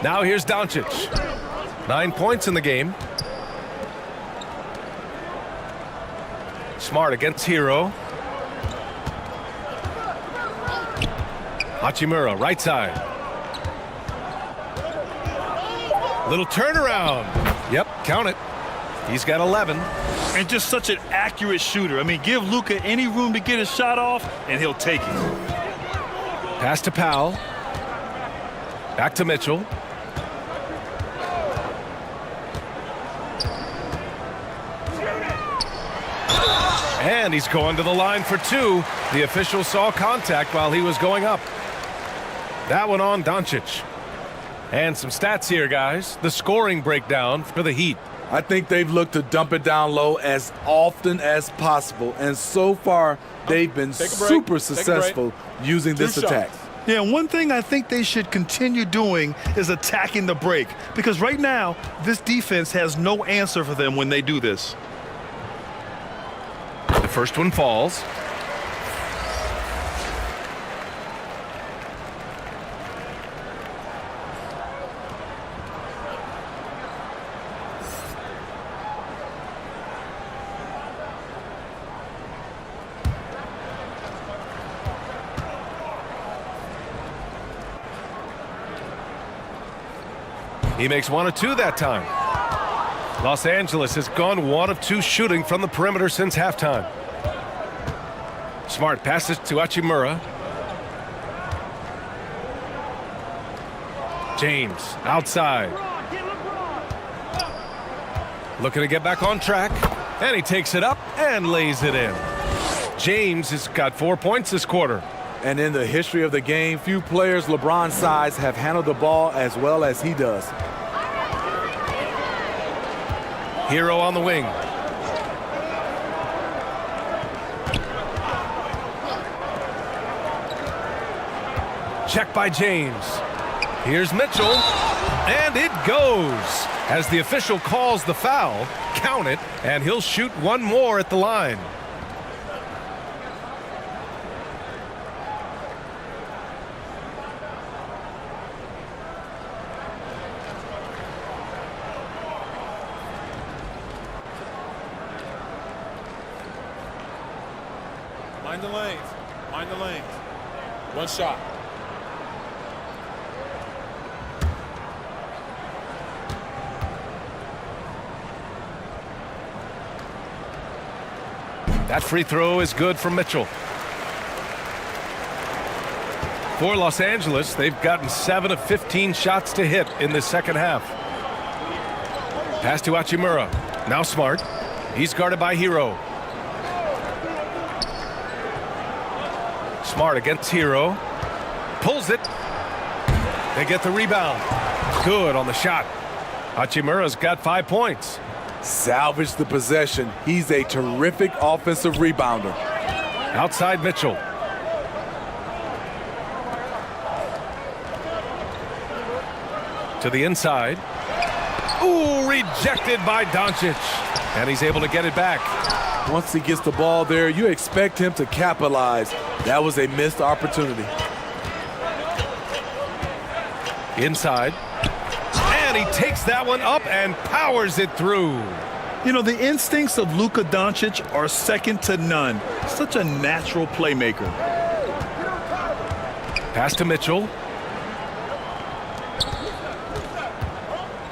Now here's Doncic. 9 points in the game. Smart against Hero. Hachimura, right side. Little turnaround. Yep, count it. He's got 11. And just such an accurate shooter. I mean, give Luka any room to get his shot off, and he'll take it. Pass to Powell. Back to Mitchell. And he's going to the line for 2. The official saw contact while he was going up. That one on Doncic. And some stats here, guys. The scoring breakdown for the Heat. I think they've looked to dump it down low as often as possible. And so far, they've been super successful using this attack. Yeah, one thing I think they should continue doing is attacking the break. Because right now, this defense has no answer for them when they do this. The first one falls. He makes 1 of 2 that time. Los Angeles has gone 1 of 2 shooting from the perimeter since halftime. Smart passes to Hachimura. James outside. Looking to get back on track. And he takes it up and lays it in. James has got 4 points this quarter. And in the history of the game, few players LeBron's size have handled the ball as well as he does. Hero on the wing. Check by James. Here's Mitchell. And it goes. As the official calls the foul, count it, and he'll shoot 1 more at the line. Mind the lanes. Mind the lanes. 1 shot. That free throw is good for Mitchell. For Los Angeles, they've gotten 7 of 15 shots to hit in the second half. Pass to Hachimura. Now Smart. He's guarded by Hero. Smart against Hero. Pulls it. They get the rebound. Good on the shot. Hachimura's got 5 points. Salvage the possession. He's a terrific offensive rebounder. Outside Mitchell. To the inside. Ooh, rejected by Doncic. And he's able to get it back. Once he gets the ball there, you expect him to capitalize. That was a missed opportunity. Inside. And he takes that one up and powers it through. You know, the instincts of Luka Doncic are second to none. Such a natural playmaker. Pass to Mitchell.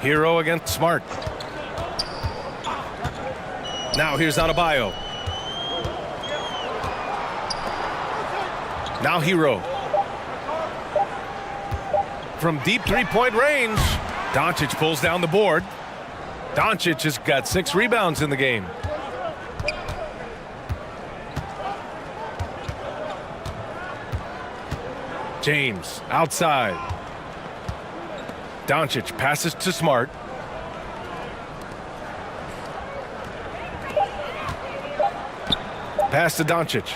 Hero against Smart. Now here's Adebayo. Now Hero. From deep three-point range, Doncic pulls down the board. Doncic has got 6 rebounds in the game. James outside. Doncic passes to Smart. Pass to Doncic.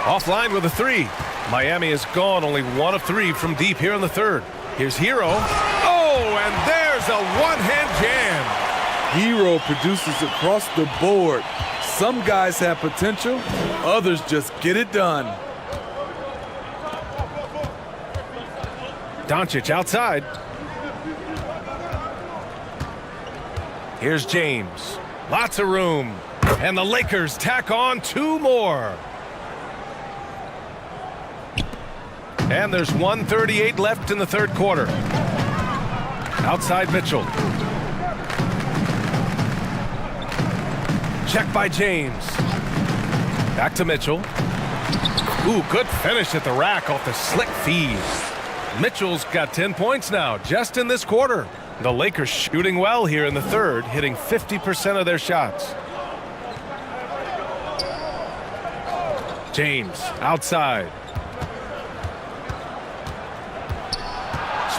Offline with a 3. Miami has gone only 1 of 3 from deep here in the third. Here's Hero. Oh, and there's a one-hand jam. Hero produces across the board. Some guys have potential, others just get it done. Doncic outside. Here's James. Lots of room. And the Lakers tack on 2 more. And there's 1:38 left in the third quarter. Outside Mitchell. Check by James. Back to Mitchell. Ooh, good finish at the rack off the slick feed. Mitchell's got 10 points now, just in this quarter. The Lakers shooting well here in the third, hitting 50% of their shots. James outside.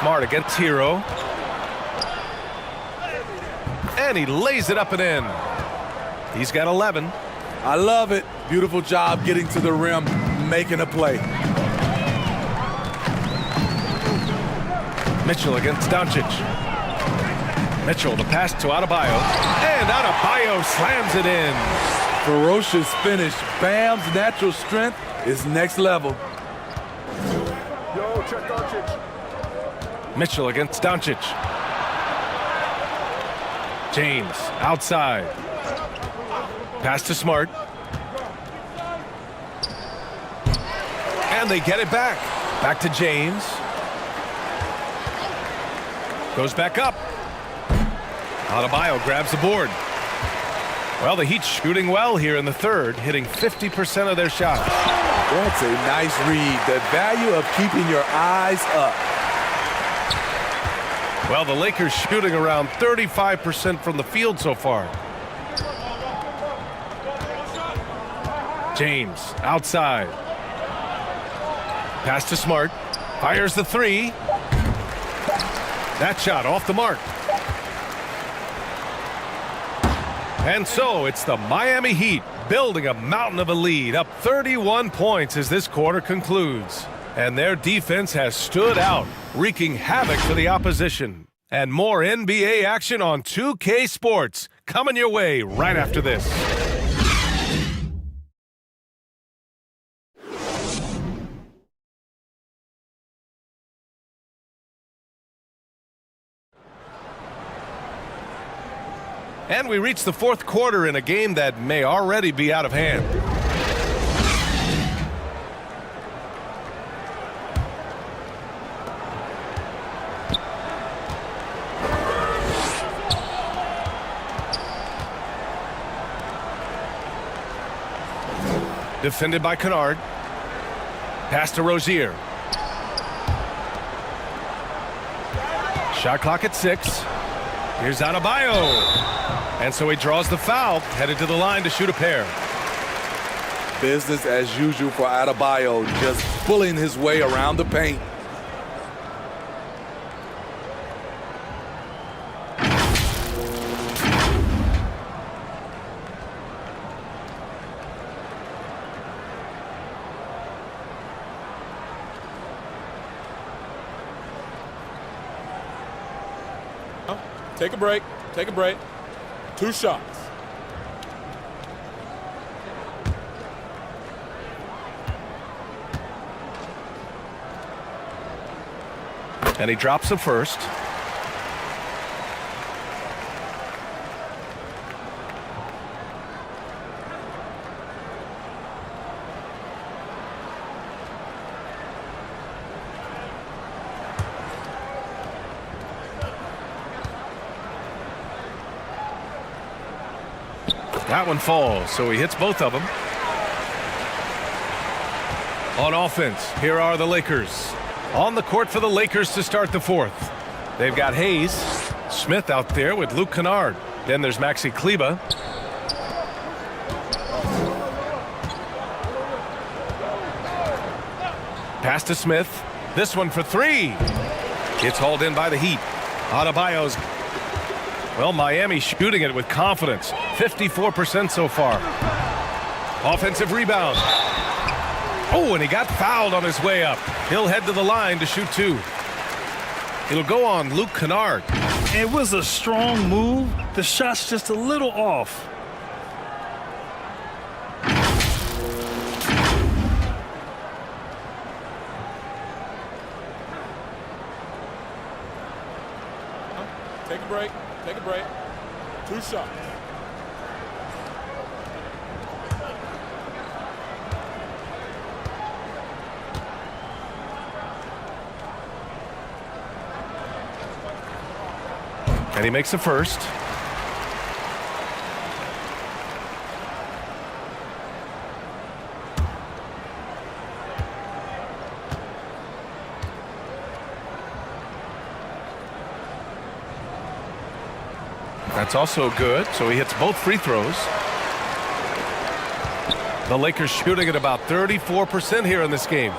Smart against Hero. And he lays it up and in. He's got 11. I love it. Beautiful job getting to the rim, making a play. Mitchell against Doncic. Mitchell, the pass to Adebayo. And Adebayo slams it in. Ferocious finish. Bam's natural strength is next level. Yo, check Doncic. Mitchell against Doncic. James outside. Pass to Smart. And they get it back. Back to James. Goes back up. Adebayo grabs the board. Well, the Heat shooting well here in the third, hitting 50% of their shots. That's a nice read. The value of keeping your eyes up. Well, the Lakers shooting around 35% from the field so far. James outside. Pass to Smart. Fires the three. That shot off the mark. And so it's the Miami Heat building a mountain of a lead, up 31 points as this quarter concludes. And their defense has stood out, wreaking havoc for the opposition. And more NBA action on 2K Sports coming your way right after this. And we reach the fourth quarter in a game that may already be out of hand. Defended by Kennard. Pass to Rozier. Shot clock at 6. Here's Adebayo. And so he draws the foul, headed to the line to shoot a pair. Business as usual for Adebayo, just pulling his way around the paint. Take a break. Take a break. 2 shots. And he drops the first. That one falls, so he hits both of them. On offense, here are the Lakers. On the court for the Lakers to start the fourth. They've got Hayes, Smith out there with Luke Kennard. Then there's Maxi Kleba. Pass to Smith. This one for 3. It's hauled in by the Heat. Adebayo's. Well, Miami shooting it with confidence. 54% so far. Offensive rebound. Oh, and he got fouled on his way up. He'll head to the line to shoot 2. It'll go on Luke Kennard. It was a strong move. The shot's just a little off. Take a break. Take a break. 2 shots. And he makes the first. That's also good, so he hits both free throws. The Lakers shooting at about 34% here in this game.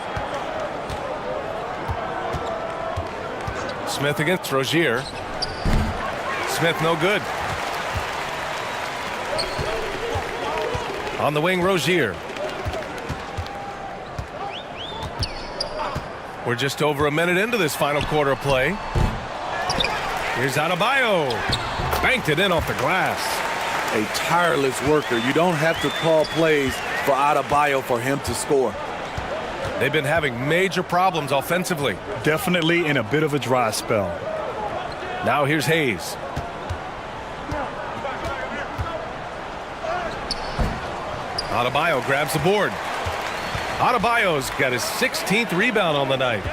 Smith against Rozier. Smith no good. On the wing, Rozier. We're just over a minute into this final quarter of play. Here's Adebayo. Banked it in off the glass. A tireless worker. You don't have to call plays for Adebayo for him to score. They've been having major problems offensively. Definitely in a bit of a dry spell. Now here's Hayes. Adebayo grabs the board. Adebayo's got his 16th rebound on the night.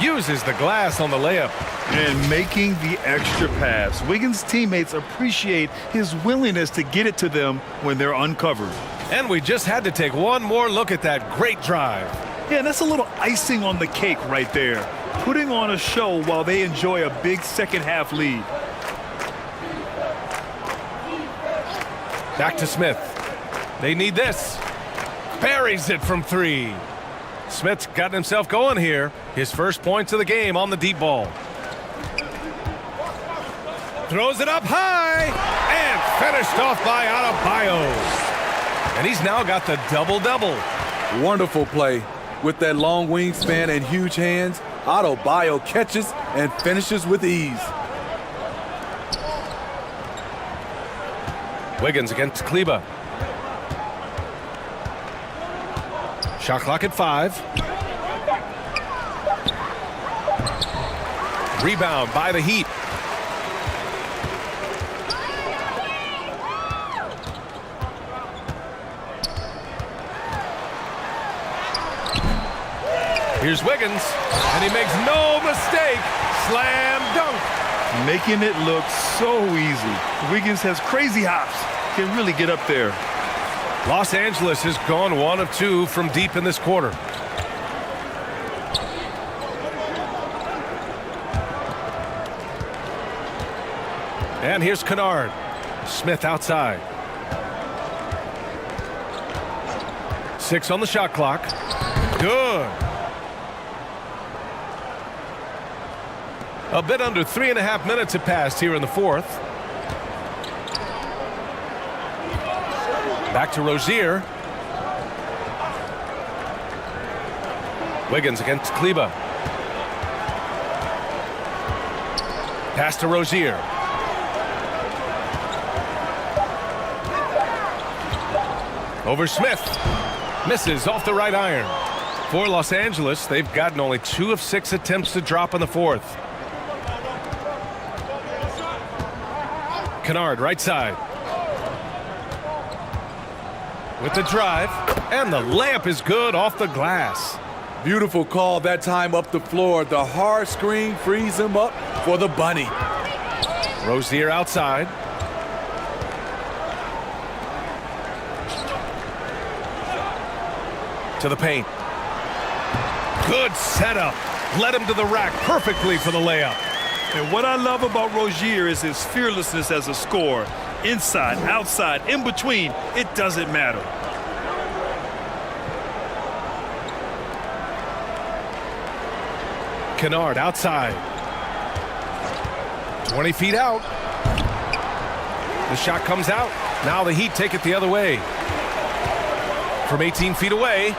Uses the glass on the layup. And making the extra pass. Wiggins' teammates appreciate his willingness to get it to them when they're uncovered. And we just had to take one more look at that great drive. Yeah, that's a little icing on the cake right there. Putting on a show while they enjoy a big second-half lead. Back to Smith. They need this. Buries it from 3. Smith's gotten himself going here. His first points of the game on the deep ball. Throws it up high and finished off by Adebayo. And he's now got the double-double. Wonderful play. With that long wingspan and huge hands, Adebayo catches and finishes with ease. Wiggins against Kleber. Shot clock at 5. Rebound by the Heat. Here's Wiggins, and he makes no mistake. Slam dunk. Making it look so easy. Wiggins has crazy hops. Can really get up there. Los Angeles has gone 1 of 2 from deep in this quarter. And here's Kennard. Smith outside. 6 on the shot clock. Good. A bit under 3.5 minutes have passed here in the fourth. Back to Rozier. Wiggins against Kleber. Pass to Rozier. Over Smith. Misses off the right iron. For Los Angeles, they've gotten only 2 of 6 attempts to drop in the fourth. Kennard right side. With the drive, and the layup is good off the glass. Beautiful call that time up the floor. The hard screen frees him up for the bunny. Rozier outside. To the paint. Good setup. Led him to the rack perfectly for the layup. And what I love about Rozier is his fearlessness as a scorer. Inside, outside, in between, it doesn't matter. Kennard outside. 20 feet out. The shot comes out. Now the Heat take it the other way. From 18 feet away.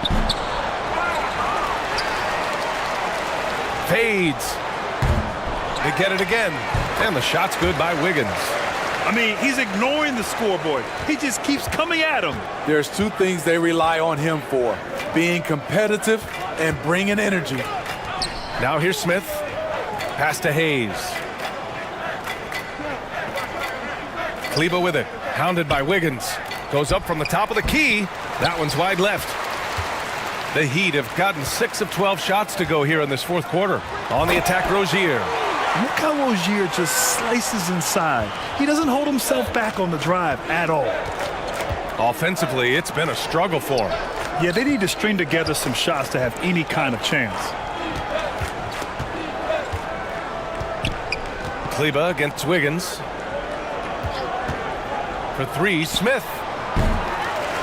Fades. They get it again. And the shot's good by Wiggins. I mean, he's ignoring the scoreboard. He just keeps coming at him. There's 2 things they rely on him for: being competitive and bringing energy. Now here's Smith. Pass to Hayes. Kleber with it. Hounded by Wiggins. Goes up from the top of the key. That one's wide left. The Heat have gotten 6 of 12 shots to go here in this fourth quarter. On the attack, Rozier. Look how Rozier just slices inside. He doesn't hold himself back on the drive at all. Offensively, it's been a struggle for him. Yeah, they need to string together some shots to have any kind of chance. Kleber against Wiggins. For 3, Smith.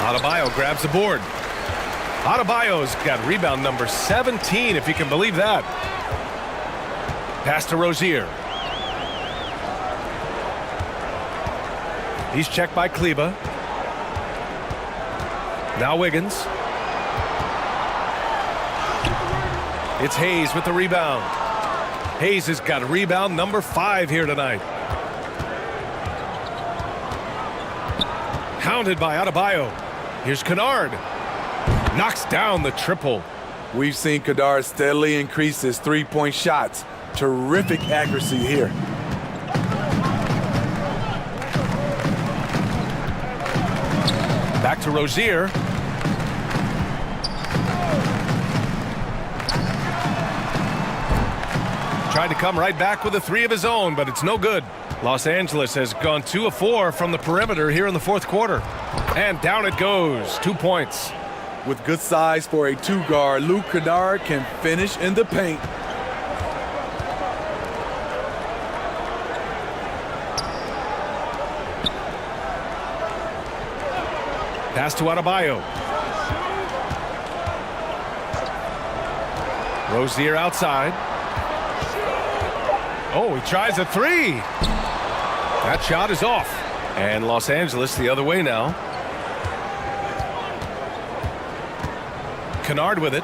Adebayo grabs the board. Adebayo's got rebound number 17, if you can believe that. Pass to Rozier. He's checked by Kleber. Now Wiggins. It's Hayes with the rebound. Hayes has got rebound number 5 here tonight. Hounded by Adebayo. Here's Kennard. Knocks down the triple. We've seen Kennard steadily increase his 3-point shots. Terrific accuracy here. Back to Rozier. tried to come right back with a three of his own, but it's no good. Los Angeles has gone 2 of 4 from the perimeter here in the fourth quarter. And down it goes. 2 points. With good size for a two-guard, Luke Kennard can finish in the paint. Pass to Adebayo. Rozier outside. Oh, he tries a three. That shot is off. And Los Angeles the other way now. Kennard with it.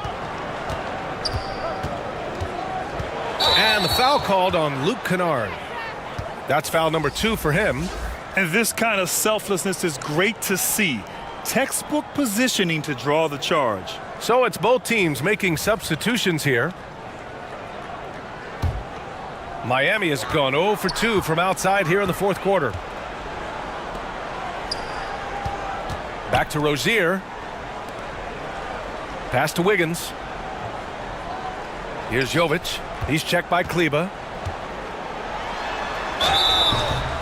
And the foul called on Luke Kennard. That's foul number 2 for him. And this kind of selflessness is great to see. Textbook positioning to draw the charge. So it's both teams making substitutions here. Miami has gone 0 for 2 from outside here in the fourth quarter. Back to Rozier. Pass to Wiggins. Here's Jovic. He's checked by Kleber.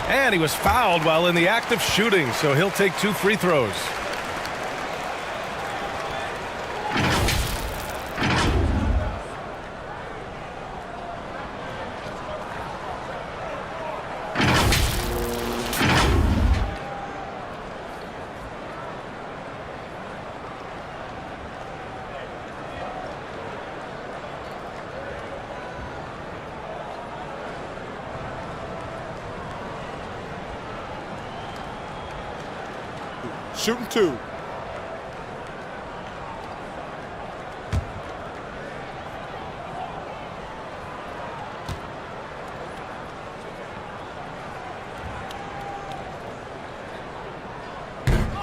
And he was fouled while in the act of shooting, so he'll take 2 free throws. Shooting 2.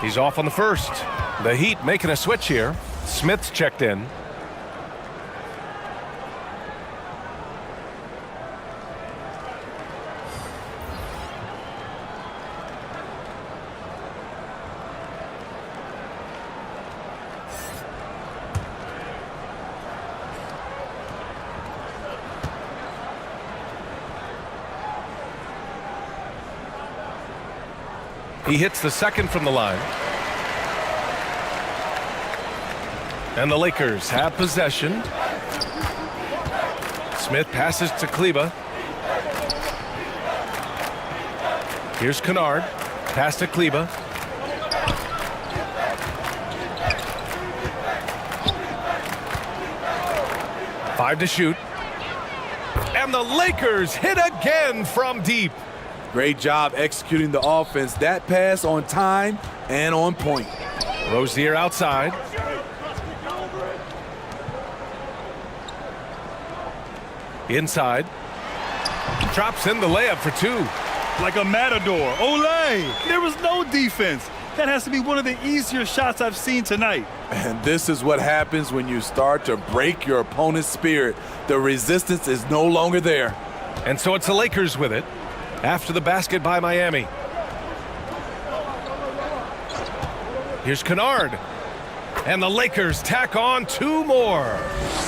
He's off on the first. The Heat making a switch here. Smith's checked in. He hits the second from the line. And the Lakers have possession. Smith passes to Kleber. Here's Kennard. Pass to Kleber. Five to shoot. And the Lakers hit again from deep. Great job executing the offense. That pass on time and on point. Rozier outside. Inside. Drops in the layup for 2. Like a matador. Olay! There was no defense. That has to be one of the easier shots I've seen tonight. And this is what happens when you start to break your opponent's spirit. The resistance is no longer there. And so it's the Lakers with it. After the basket by Miami. Here's Kennard. And the Lakers tack on 2 more.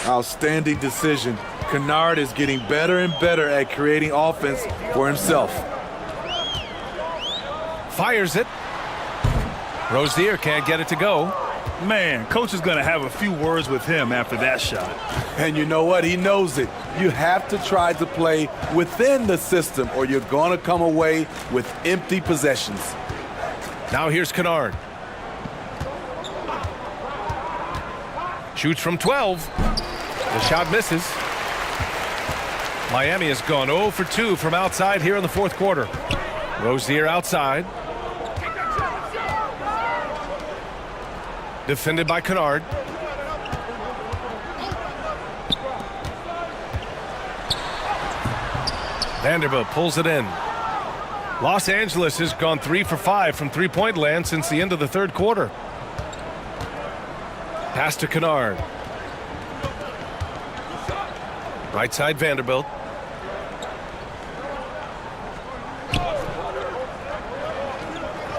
Outstanding decision. Kennard is getting better and better at creating offense for himself. Fires it. Rozier can't get it to go. Man, coach is going to have a few words with him after that shot. And you know what? He knows it. You have to try to play within the system or you're going to come away with empty possessions. Now here's Kennard. Shoots from 12. The shot misses. Miami has gone 0 for 2 from outside here in the fourth quarter. Rozier outside. Defended by Kennard. Vanderbilt pulls it in. Los Angeles has gone 3 for 5 from three-point land since the end of the third quarter. Pass to Kennard. Right side Vanderbilt.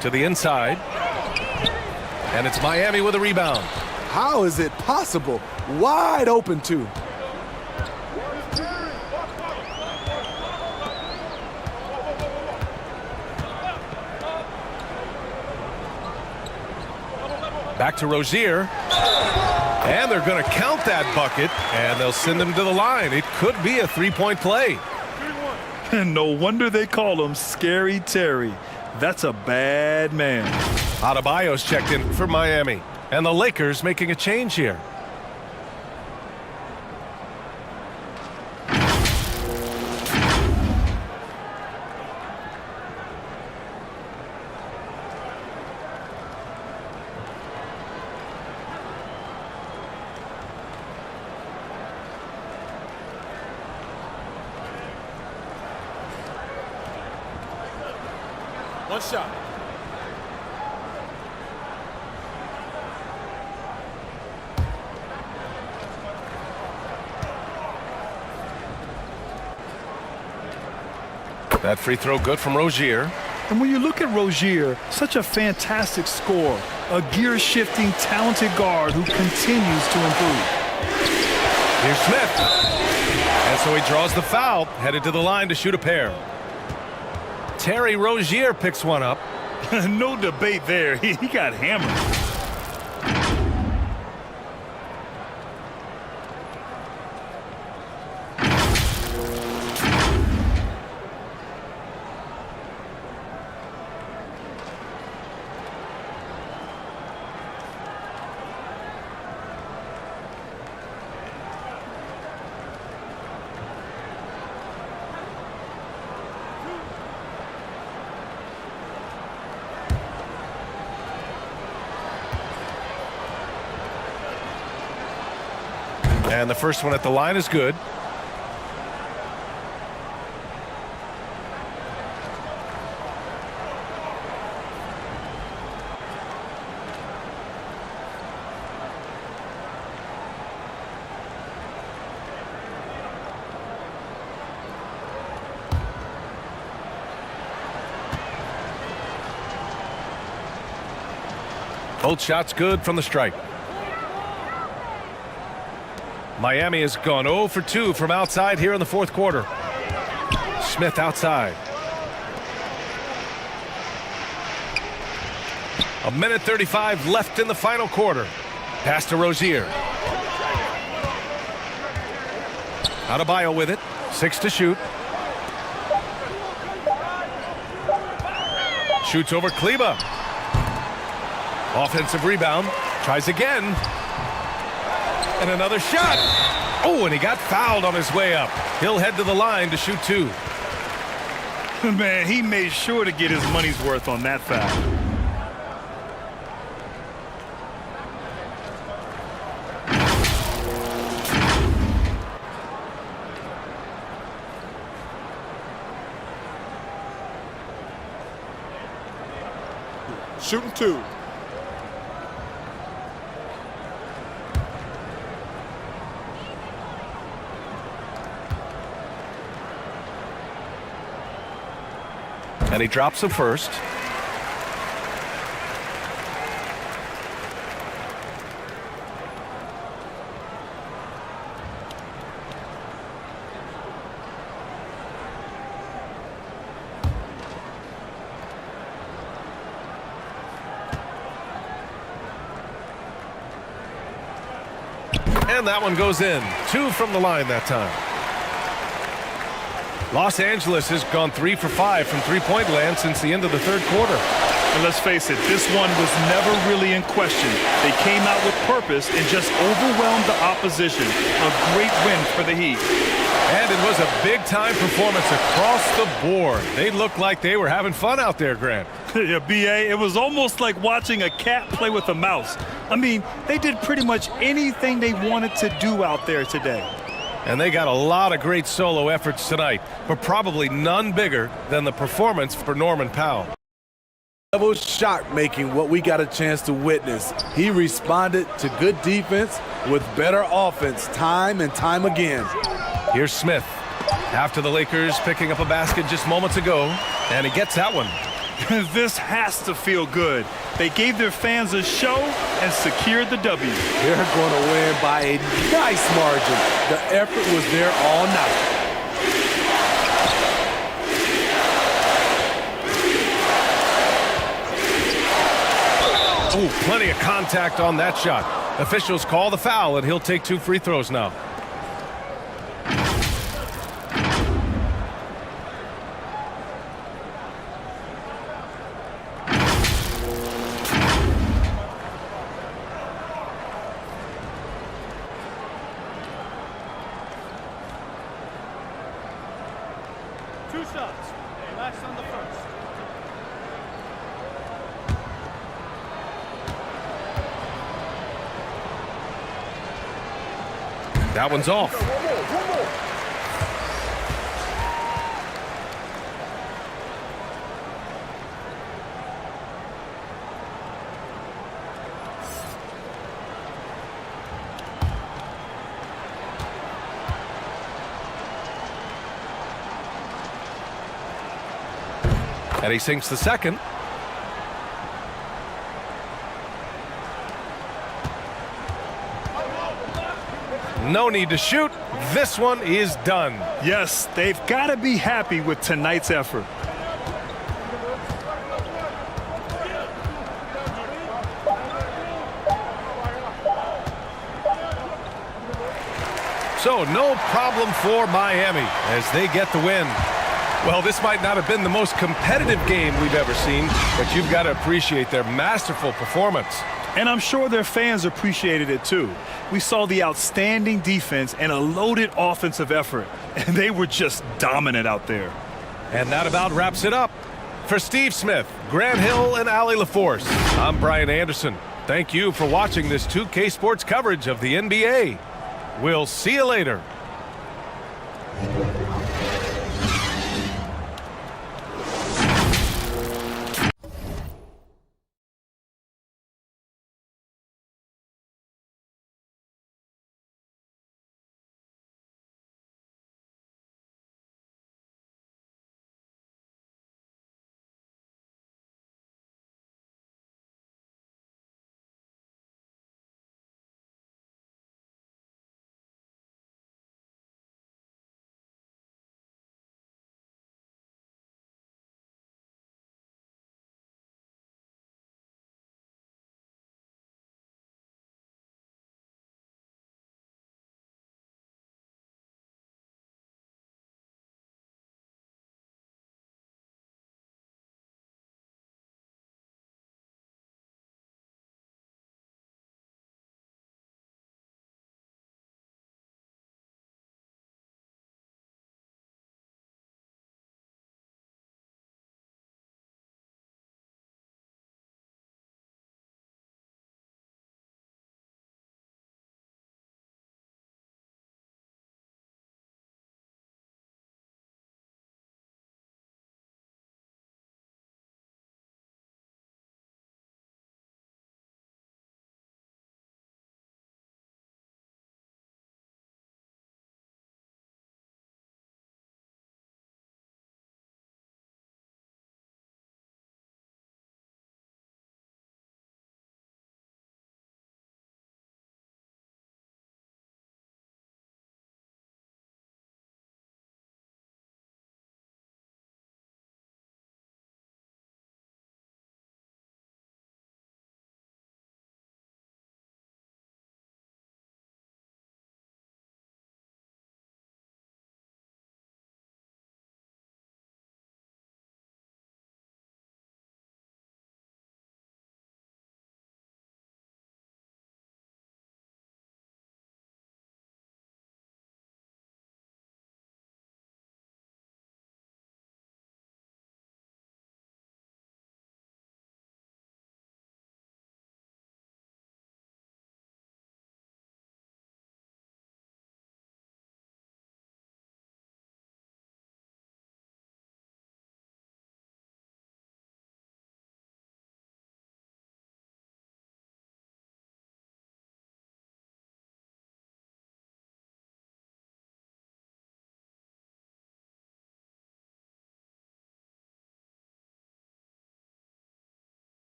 To the inside. And it's Miami with a rebound. How is it possible? Wide open too. Back to Rozier. And they're going to count that bucket, and they'll send him to the line. It could be a three-point play. And no wonder they call him Scary Terry. That's a bad man. Adebayo's checked in for Miami. And the Lakers making a change here. One shot. That free throw good from Rozier. And when you look at Rozier, such a fantastic scorer, a gear-shifting, talented guard who continues to improve. Here's Smith. And so he draws the foul, headed to the line to shoot a pair. Terry Rozier picks one up. No debate there. He got hammered. And the first one at the line is good. Both shots good from the strike. Miami has gone 0 for 2 from outside here in the fourth quarter. Smith outside. A minute 35 left in the final quarter. Pass to Rozier. Adebayo with it. 6 to shoot. Shoots over Kleba. Offensive rebound. Tries again. And another shot. Oh, and he got fouled on his way up. He'll head to the line to shoot 2. Man, he made sure to get his money's worth on that foul. Shooting 2. And he drops the first. And that one goes in. 2 from the line that time. Los Angeles has gone 3 for 5 from three-point land since the end of the third quarter. And let's face it, this one was never really in question. They came out with purpose and just overwhelmed the opposition. A great win for the Heat. And it was a big-time performance across the board. They looked like they were having fun out there, Grant. Yeah, B.A., it was almost like watching a cat play with a mouse. I mean, they did pretty much anything they wanted to do out there today. And they got a lot of great solo efforts tonight, but probably none bigger than the performance for Norman Powell. Level shot making what we got a chance to witness. He responded to good defense with better offense time and time again. Here's Smith. After the Lakers picking up a basket just moments ago, and he gets that one. This has to feel good. They gave their fans a show and secured the W. They're going to win by a nice margin. The effort was there all night. Ooh, plenty of contact on that shot. Officials call the foul, and he'll take 2 free throws now. Two shots. Last on the first. That one's off. And he sinks the second. No need to shoot. This one is done. Yes, they've got to be happy with tonight's effort. So no problem for Miami as they get the win. Well, this might not have been the most competitive game we've ever seen, but you've got to appreciate their masterful performance. And I'm sure their fans appreciated it too. We saw the outstanding defense and a loaded offensive effort, and they were just dominant out there. And that about wraps it up. For Steve Smith, Grant Hill, and Allie LaForce, I'm Brian Anderson. Thank you for watching this 2K Sports coverage of the NBA. We'll see you later.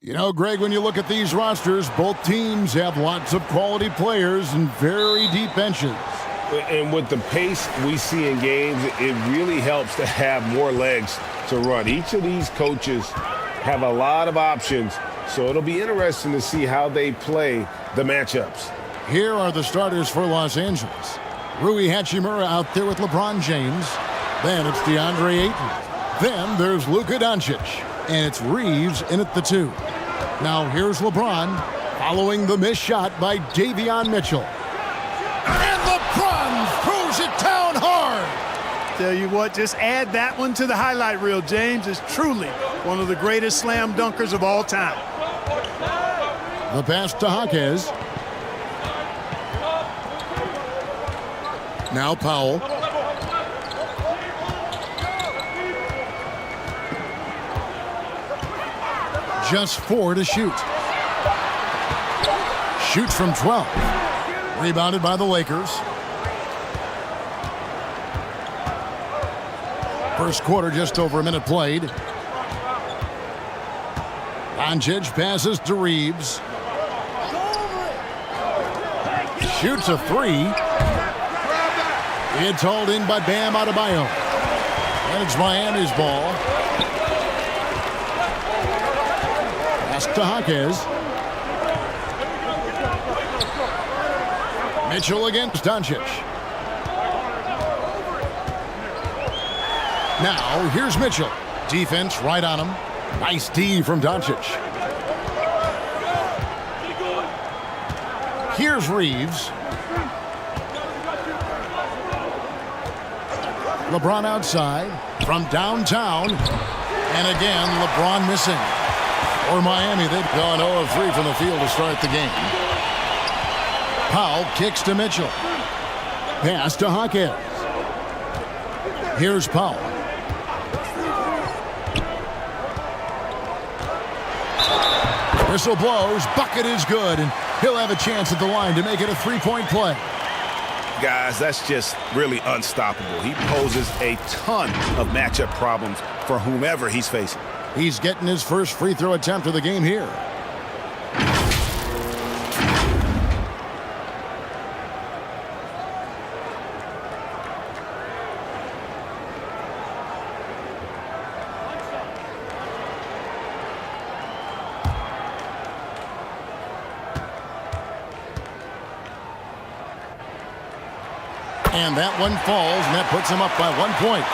You know, Greg, when you look at these rosters, both teams have lots of quality players and very deep benches. And with the pace we see in games, it really helps to have more legs to run. Each of these coaches have a lot of options, so it'll be interesting to see how they play the matchups. Here are the starters for Los Angeles. Rui Hachimura out there with LeBron James. Then it's DeAndre Ayton. Then there's Luka Doncic. And it's Reeves in at the 2. Now here's LeBron following the missed shot by Davion Mitchell. And LeBron throws it down hard. Tell you what, just add that one to the highlight reel. James is truly one of the greatest slam dunkers of all time. The pass to Jaquez. Now Powell. Just 4 to shoot. Shoots from 12. Rebounded by the Lakers. First quarter, just over a minute played. Doncic passes to Reeves. Shoots a 3. It's hauled in by Bam Adebayo. And it's Miami's ball. Pass to Jaquez. Mitchell against Doncic. Now, here's Mitchell. Defense right on him. Nice D from Doncic. Here's Reeves. LeBron outside from downtown. And again, LeBron missing. For Miami, they've gone 0 of 3 from the field to start the game. Powell kicks to Mitchell. Pass to Jaquez. Here's Powell. Whistle blows. Bucket is good. And he'll have a chance at the line to make it a 3-point play. Guys, that's just really unstoppable. He poses a ton of matchup problems for whomever he's facing. He's getting his first free throw attempt of the game here. And that one falls, and that puts him up by 1 point.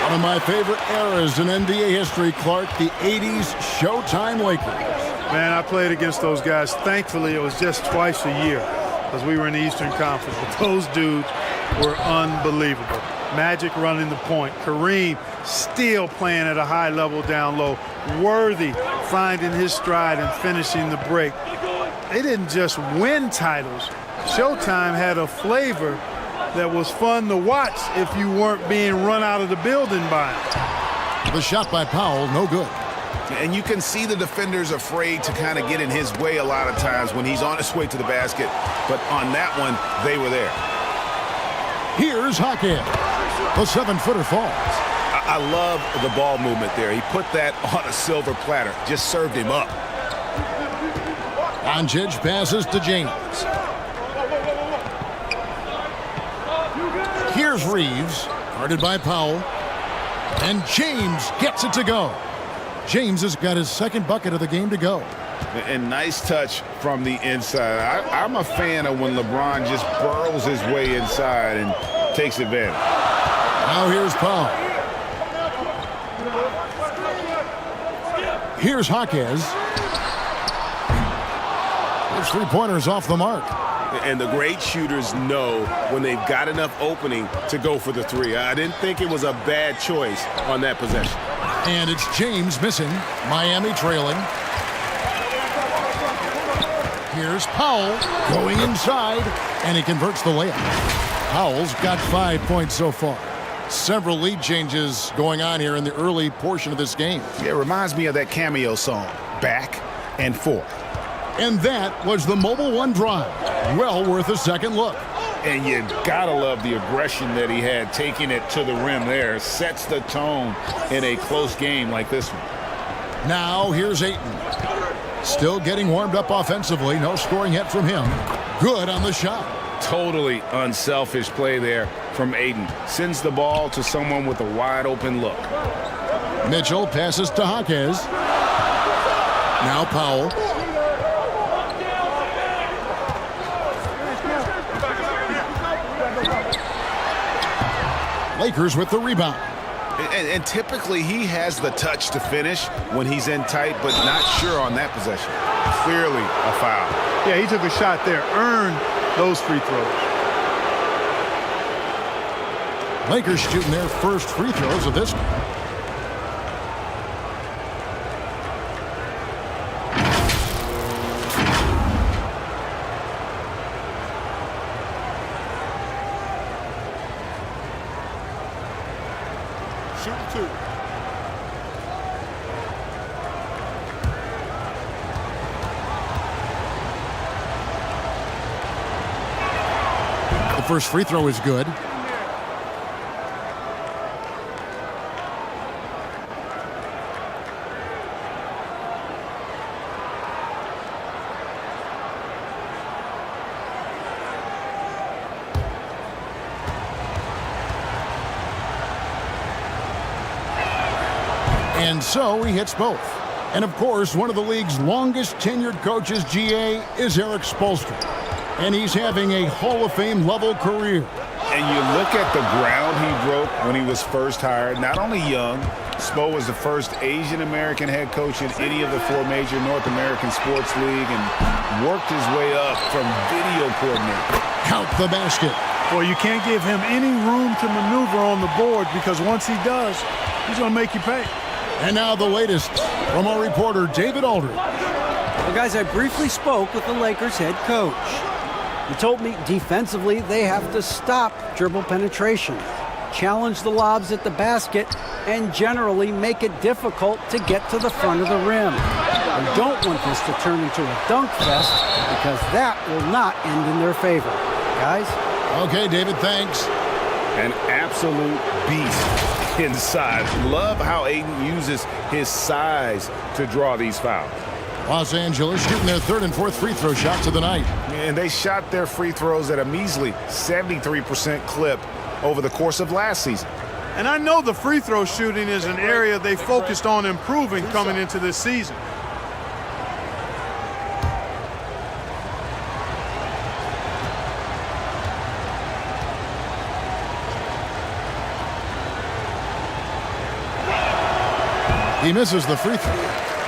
One of my favorite eras in NBA history, Clark, the 80s Showtime Lakers. Man, I played against those guys. Thankfully, it was just twice a year because we were in the Eastern Conference. But those dudes were unbelievable. Magic running the point. Kareem still playing at a high level down low. Worthy finding his stride and finishing the break. They didn't just win titles. Showtime had a flavor that was fun to watch if you weren't being run out of the building by him. The shot by Powell, no good. And you can see the defenders afraid to kind of get in his way a lot of times when he's on his way to the basket. But on that one, they were there. Here's Jaquez. The 7-footer falls. I love the ball movement there. He put that on a silver platter. Just served him up. Doncic passes to James. Here's Reeves, guarded by Powell. And James gets it to go. James has got his second bucket of the game to go. And nice touch from the inside. I'm a fan of when LeBron just burrows his way inside and takes advantage. Now here's Powell. Here's Jaquez. His three-pointers off the mark. And the great shooters know when they've got enough opening to go for the three. I didn't think it was a bad choice on that possession. And it's James missing. Miami trailing. Here's Powell going inside, and he converts the layup. Powell's got 5 points so far. Several lead changes going on here in the early portion of this game. It reminds me of that cameo song, Back and Forth. And that was the Mobile One drive. Well worth a second look. And you gotta love the aggression that he had, taking it to the rim there. Sets the tone in a close game like this one. Now here's Ayton. Still getting warmed up offensively. No scoring yet from him. Good on the shot. Totally unselfish play there from Ayton. Sends the ball to someone with a wide open look. Mitchell passes to Jaquez. Now Powell. Lakers with the rebound. And typically he has the touch to finish when he's in tight, but not sure on that possession. Clearly a foul. Yeah, he took a shot there. Earned those free throws. Lakers shooting their first free throws of this game. Shooting 2. The first free throw is good. And so he hits both. And of course, one of the league's longest tenured coaches, GA, is Eric Spoelstra. And he's having a Hall of Fame level career. And you look at the ground he broke when he was first hired. Not only young, Spo was the first Asian American head coach in any of the 4 major North American sports league and worked his way up from video coordinator. Count the basket. Well, you can't give him any room to maneuver on the board because once he does, he's going to make you pay. And now the latest from our reporter, David Aldridge. Well, guys, I briefly spoke with the Lakers head coach. He told me defensively they have to stop dribble penetration, challenge the lobs at the basket, and generally make it difficult to get to the front of the rim. We don't want this to turn into a dunk fest because that will not end in their favor. Guys? Okay, David, thanks. An absolute beast inside. Love how Ayton uses his size to draw these fouls. Los Angeles shooting their third and fourth free throw shots of the night. And they shot their free throws at a measly 73% clip over the course of last season. And I know the free throw shooting is an area they focused on improving coming into this season. He misses the free throw.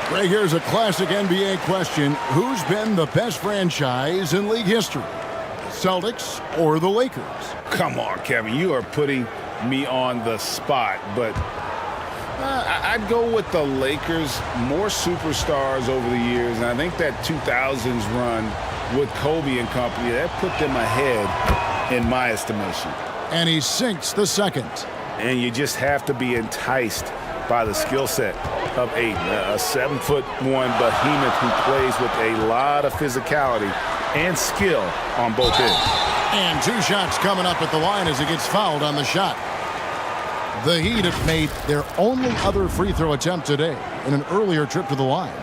Right, here's a classic NBA question. Who's been the best franchise in league history? Celtics or the Lakers? Come on, Kevin. You are putting me on the spot, but I'd go with the Lakers. More superstars over the years, and I think that 2000s run with Kobe and company, that put them ahead in my estimation. And he sinks the second. And you just have to be enticed by the skill set of Ayton, a 7'1" behemoth who plays with a lot of physicality and skill on both ends. And 2 shots coming up at the line as he gets fouled on the shot. The Heat have made their only other free throw attempt today in an earlier trip to the line.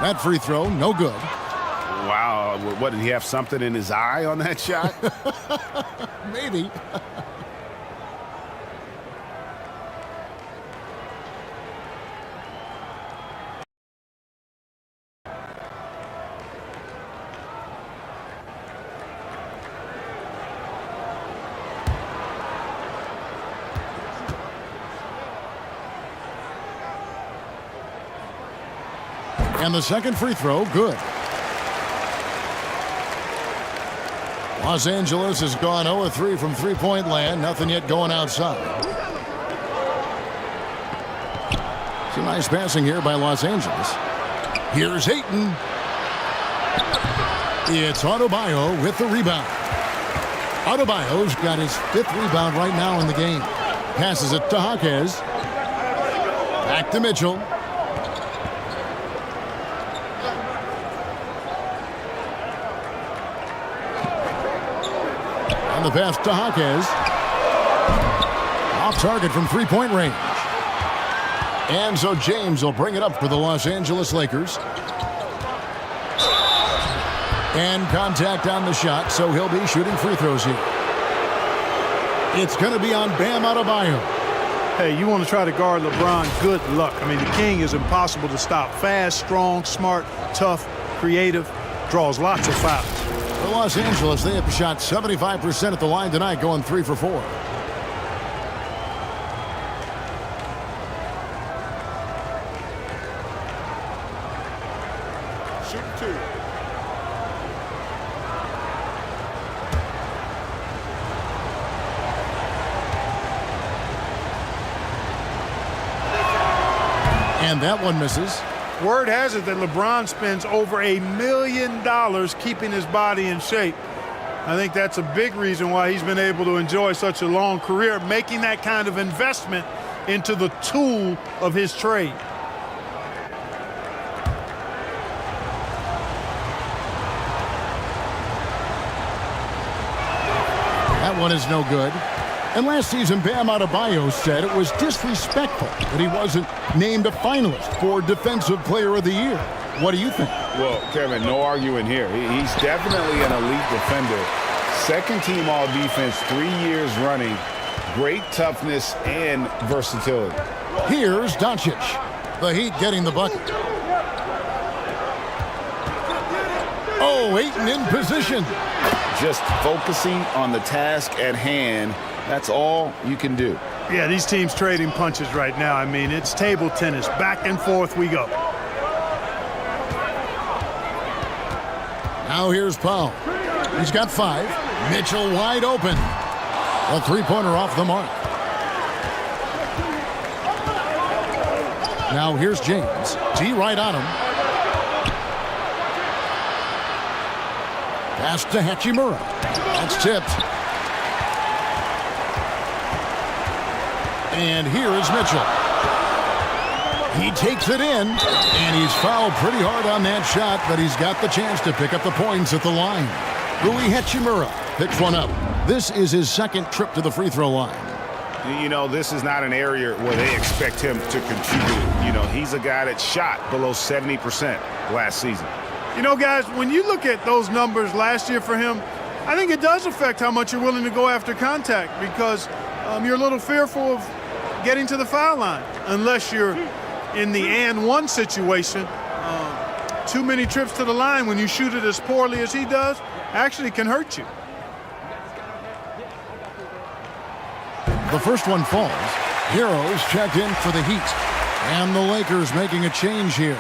That free throw, no good. Wow, what, did he have something in his eye on that shot? Maybe. And the second free throw, good. Los Angeles has gone 0-3 from three-point land. Nothing yet going outside. Some nice passing here by Los Angeles. Here's Ayton. It's Adebayo with the rebound. Adebayo's got his 5th rebound right now in the game. Passes it to Jaquez. Back to Mitchell. And the pass to Jaquez. Off target from three-point range. And so James will bring it up for the Los Angeles Lakers. And contact on the shot, so he'll be shooting free throws here. It's going to be on Bam Adebayo. Hey, you want to try to guard LeBron, good luck. I mean, the king is impossible to stop. Fast, strong, smart, tough, creative, draws lots of fouls. For Los Angeles, they have shot 75% at the line tonight, going 3 for 4. Shooting 2. And that one misses. Word has it that LeBron spends over $1 million keeping his body in shape. I think that's a big reason why he's been able to enjoy such a long career, making that kind of investment into the tool of his trade. That one is no good. And last season, Bam Adebayo said it was disrespectful that he wasn't named a finalist for Defensive Player of the Year. What do you think? Well, Kevin, no arguing here. He's definitely an elite defender. Second team all-defense, 3 years running. Great toughness and versatility. Here's Doncic. The Heat getting the bucket. Oh, Ayton in position. Just focusing on the task at hand. That's all you can do. Yeah, these teams trading punches right now. I mean, it's table tennis. Back and forth we go. Now here's Powell. He's got 5. Mitchell wide open. A three-pointer off the mark. Now here's James. T right on him. Pass to Hachimura. That's tipped. And here is Mitchell. He takes it in, and he's fouled pretty hard on that shot, but he's got the chance to pick up the points at the line. Rui Hachimura picks one up. This is his 2nd trip to the free throw line. You know, this is not an area where they expect him to contribute. You know, he's a guy that shot below 70% last season. You know, guys, when you look at those numbers last year for him, I think it does affect how much you're willing to go after contact because you're a little fearful of getting to the foul line unless you're in the and one situation. Too many trips to the line when you shoot it as poorly as he does actually can hurt you. The first one falls. Heroes checked in for the Heat. And the Lakers making a change here.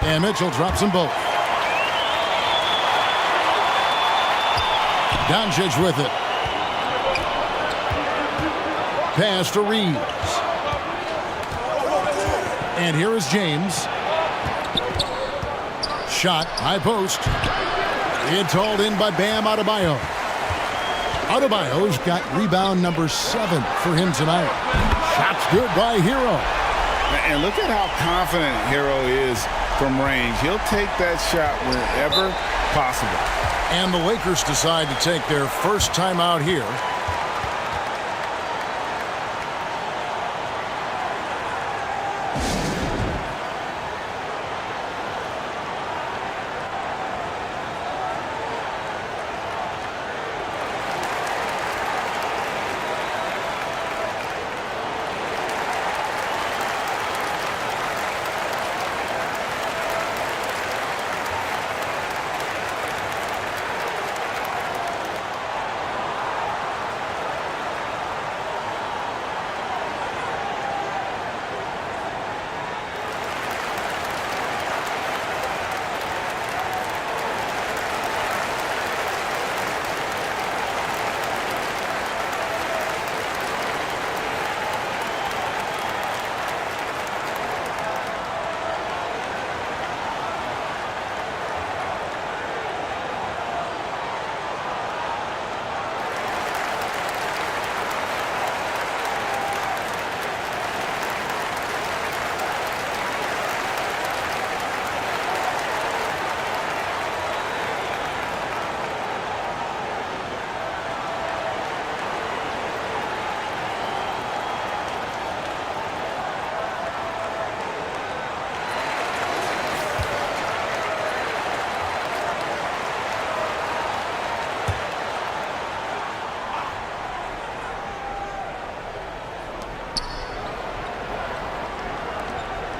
And Mitchell drops them both. Doncic with it. Pass to Reeves. And here is James. Shot, high post. It's hauled in by Bam Adebayo. Adebayo's got rebound number 7 for him tonight. Shot's good by Hero. And look at how confident Hero is from range. He'll take that shot wherever possible. And the Lakers decide to take their first timeout here.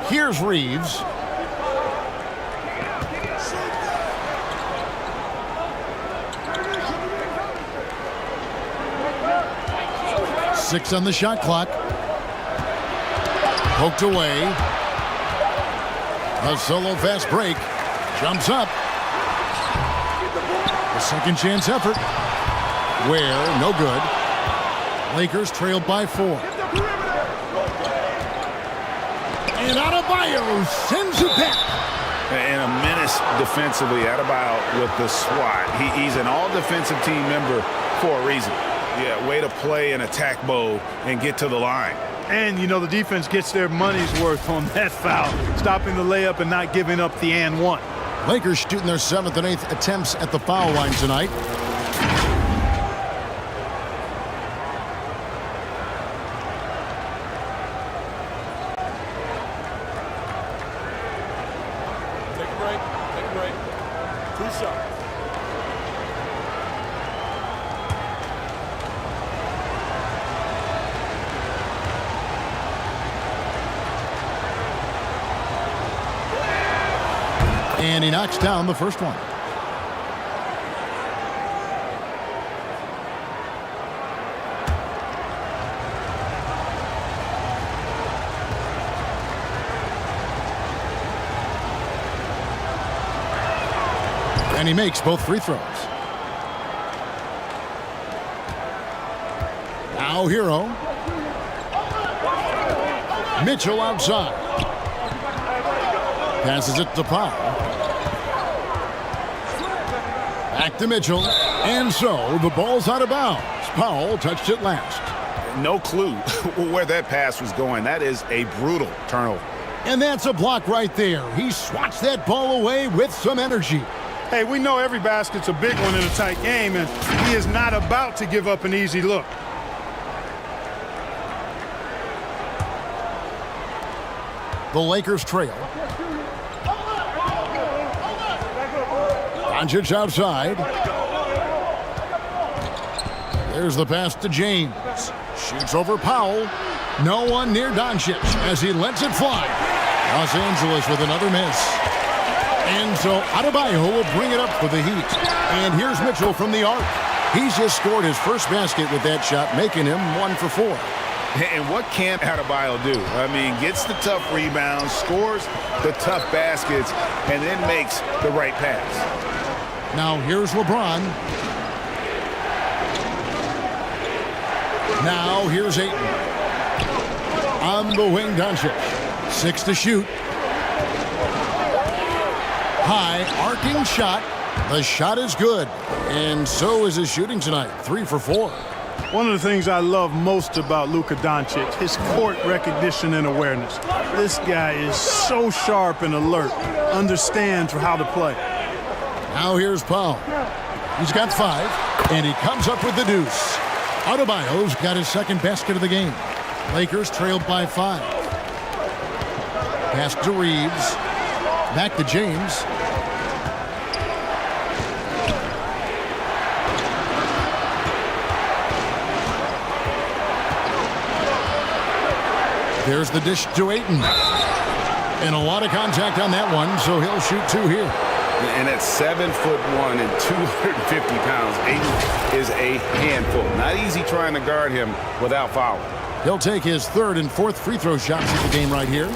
Here's Reeves. Six on the shot clock. Poked away. A solo fast break. Jumps up. A second chance effort. Where? No good. Lakers trailed by 4. And Adebayo sends it back. And a menace defensively. Adebayo with the swat. He's an all-defensive team member for a reason. Yeah, way to play an attack mode and get to the line. And, you know, the defense gets their money's worth on that foul, stopping the layup and not giving up the and one. Lakers shooting their 7th and 8th attempts at the foul line tonight. Take a break. Take a break. 2 shots. And he knocks down the first one. And he makes both free throws. Now Hero. Mitchell outside. Passes it to Powell. Back to Mitchell. And so the ball's out of bounds. Powell touched it last. No clue where that pass was going. That is a brutal turnover. And that's a block right there. He swats that ball away with some energy. Hey, we know every basket's a big one in a tight game, and he is not about to give up an easy look. The Lakers trail. Doncic outside. There's the pass to James. Shoots over Powell. No one near Doncic as he lets it fly. Los Angeles with another miss. And so Adebayo will bring it up for the Heat. And here's Mitchell from the arc. He's just scored his first basket with that shot, making him 1 for 4. And what can Adebayo do? I mean, gets the tough rebounds, scores the tough baskets, and then makes the right pass. Now here's LeBron. Now here's Ayton. On the wing, Doncic. 6 to shoot. High arcing shot. The shot is good. And so is his shooting tonight. 3 for 4. One of the things I love most about Luka Doncic, his court recognition and awareness. This guy is so sharp and alert, understands how to play. Now here's Powell. He's got 5, and he comes up with the deuce. Adebayo's got his second basket of the game. Lakers trailed by 5. Pass to Reeves. Back to James. There's the dish to Ayton. And a lot of contact on that one, so he'll shoot 2 here. And at 7'1" and 250 pounds, Ayton is a handful. Not easy trying to guard him without fouling. He'll take his 3rd and 4th free throw shots of the game right here.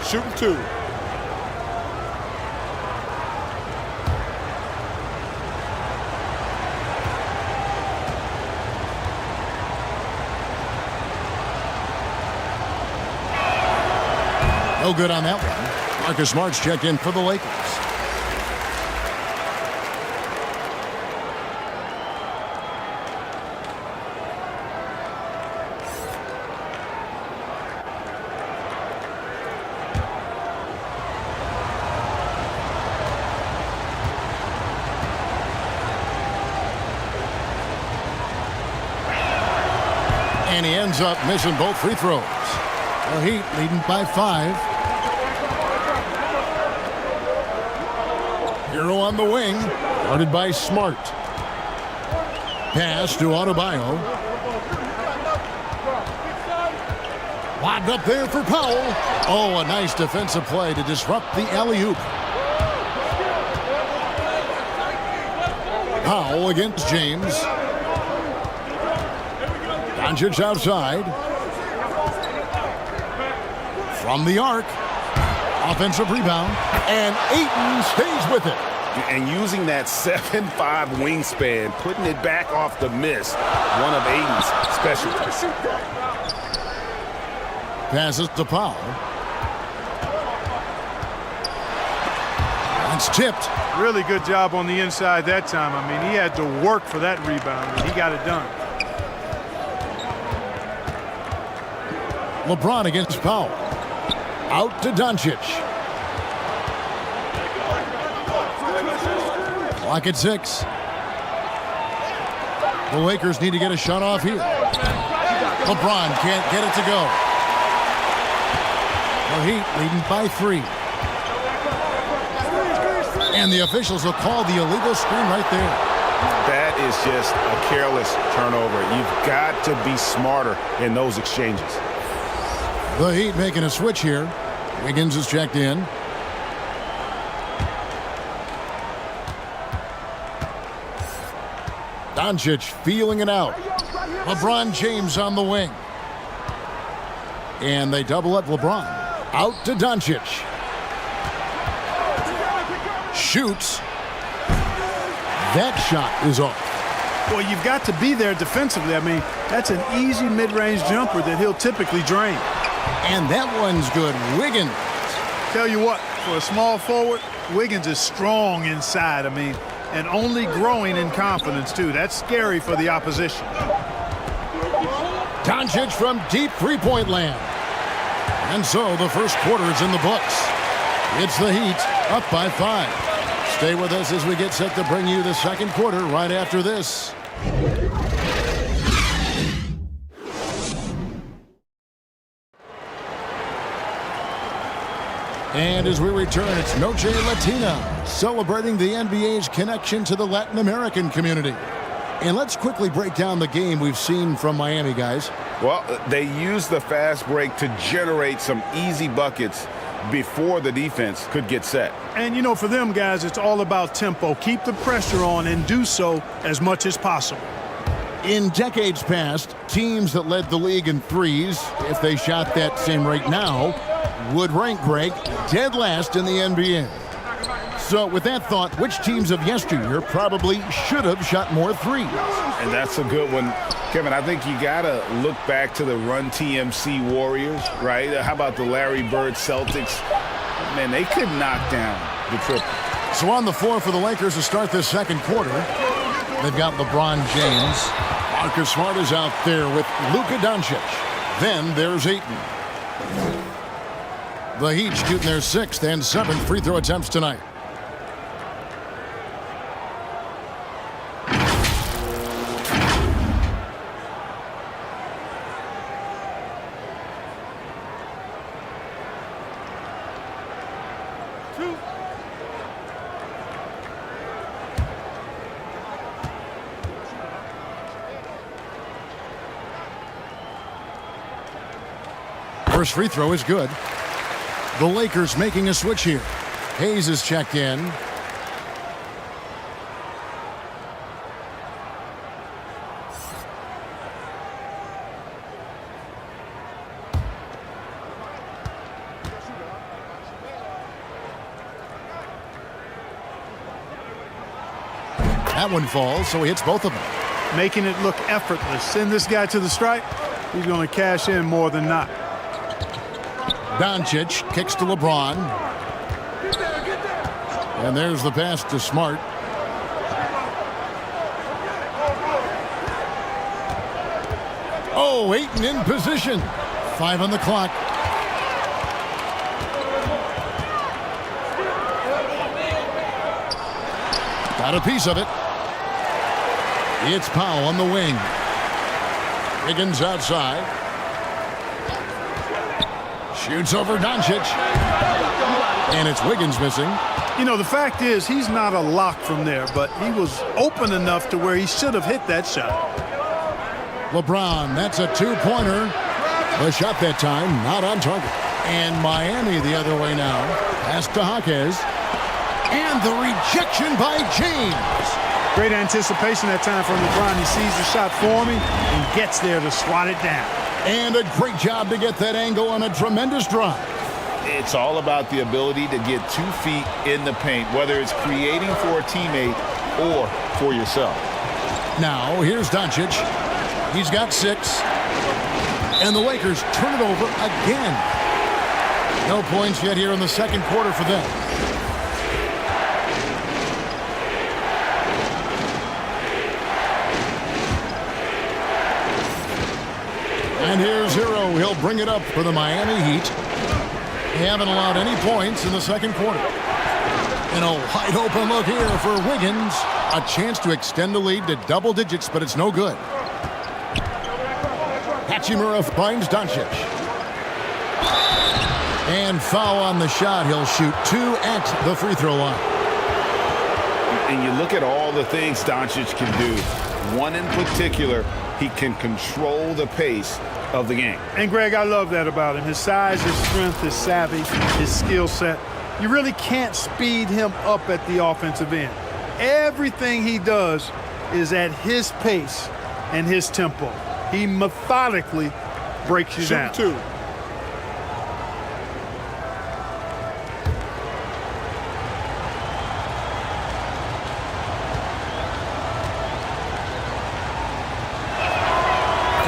Shooting 2. No good on that one. Marcus Smart's checked in for the Lakers. And he ends up missing both free throws. The Heat leading by 5. Hero on the wing, guarded by Smart. Pass to Adebayo. Lobbed up there for Powell. Oh, a nice defensive play to disrupt the alley-oop. Powell against James. Doncic outside. From the arc. Offensive rebound. And Ayton stays with it. And using that 7'5" wingspan, putting it back off the miss, one of Ayton's specialties. Passes to Powell. It's tipped. Really good job on the inside that time. I mean, he had to work for that rebound, and he got it done. LeBron against Powell. Out to Doncic. Clock at 6. The Lakers need to get a shot off here. LeBron can't get it to go. The Heat leading by 3. And the officials will call the illegal screen right there. That is just a careless turnover. You've got to be smarter in those exchanges. The Heat making a switch here. Wiggins is checked in. Doncic feeling it out. LeBron James on the wing. And they double up LeBron. Out to Doncic. Shoots. That shot is off. Well, you've got to be there defensively. I mean, that's an easy mid-range jumper that he'll typically drain. And that one's good. Wiggins. Tell you what, for a small forward, Wiggins is strong inside. I mean, and only growing in confidence, too. That's scary for the opposition. Doncic from deep three-point land. And so the first quarter is in the books. It's the Heat up by 5. Stay with us as we get set to bring you the second quarter right after this. And as we return, it's Noche Latina, celebrating the NBA's connection to the Latin American community. And let's quickly break down the game we've seen from Miami, guys. Well, they used the fast break to generate some easy buckets before the defense could get set. And, you know, for them guys, it's all about tempo. Keep the pressure on and do so as much as possible. In decades past, teams that led the league in threes, if they shot that same rate now, would rank Greg dead last in the NBA. So with that thought, which teams of yesteryear probably should have shot more threes? And that's a good one. Kevin, I think you got to look back to the Run TMC Warriors, right? How about the Larry Bird Celtics? Man, they could knock down the triple. So on the floor for the Lakers to start this second quarter, they've got LeBron James. Marcus Smart is out there with Luka Doncic. Then there's Ayton. The Heat shooting their 6th and 7th free throw attempts tonight. First free throw is good. The Lakers making a switch here. Hayes is checked in. That one falls, so he hits both of them. Making it look effortless. Send this guy to the stripe. He's going to cash in more than not. Doncic kicks to LeBron. And there's the pass to Smart. Oh, Ayton in position. 5 on the clock. Got a piece of it. It's Powell on the wing. Wiggins outside. Shoots over Doncic. And it's Wiggins missing. You know, the fact is he's not a lock from there, but he was open enough to where he should have hit that shot. LeBron, that's a two-pointer. The shot that time, not on target. And Miami the other way now. Pass to Jaquez. And the rejection by James. Great anticipation that time from LeBron. He sees the shot forming and gets there to swat it down. And a great job to get that angle on a tremendous drive. It's all about the ability to get 2 feet in the paint, whether it's creating for a teammate or for yourself. Now, here's Doncic. He's got 6. And the Lakers turn it over again. No points yet here in the second quarter for them. And here's Hero. He'll bring it up for the Miami Heat. They haven't allowed any points in the second quarter. And a wide open look here for Wiggins. A chance to extend the lead to double digits, but it's no good. Hachimura finds Doncic. And foul on the shot. He'll shoot 2 at the free throw line. And you look at all the things Doncic can do. One in particular, he can control the pace of the game. And, Greg, I love that about him. His size, his strength, his savvy, his skill set. You really can't speed him up at the offensive end. Everything he does is at his pace and his tempo. He methodically breaks you down. Shoot 2.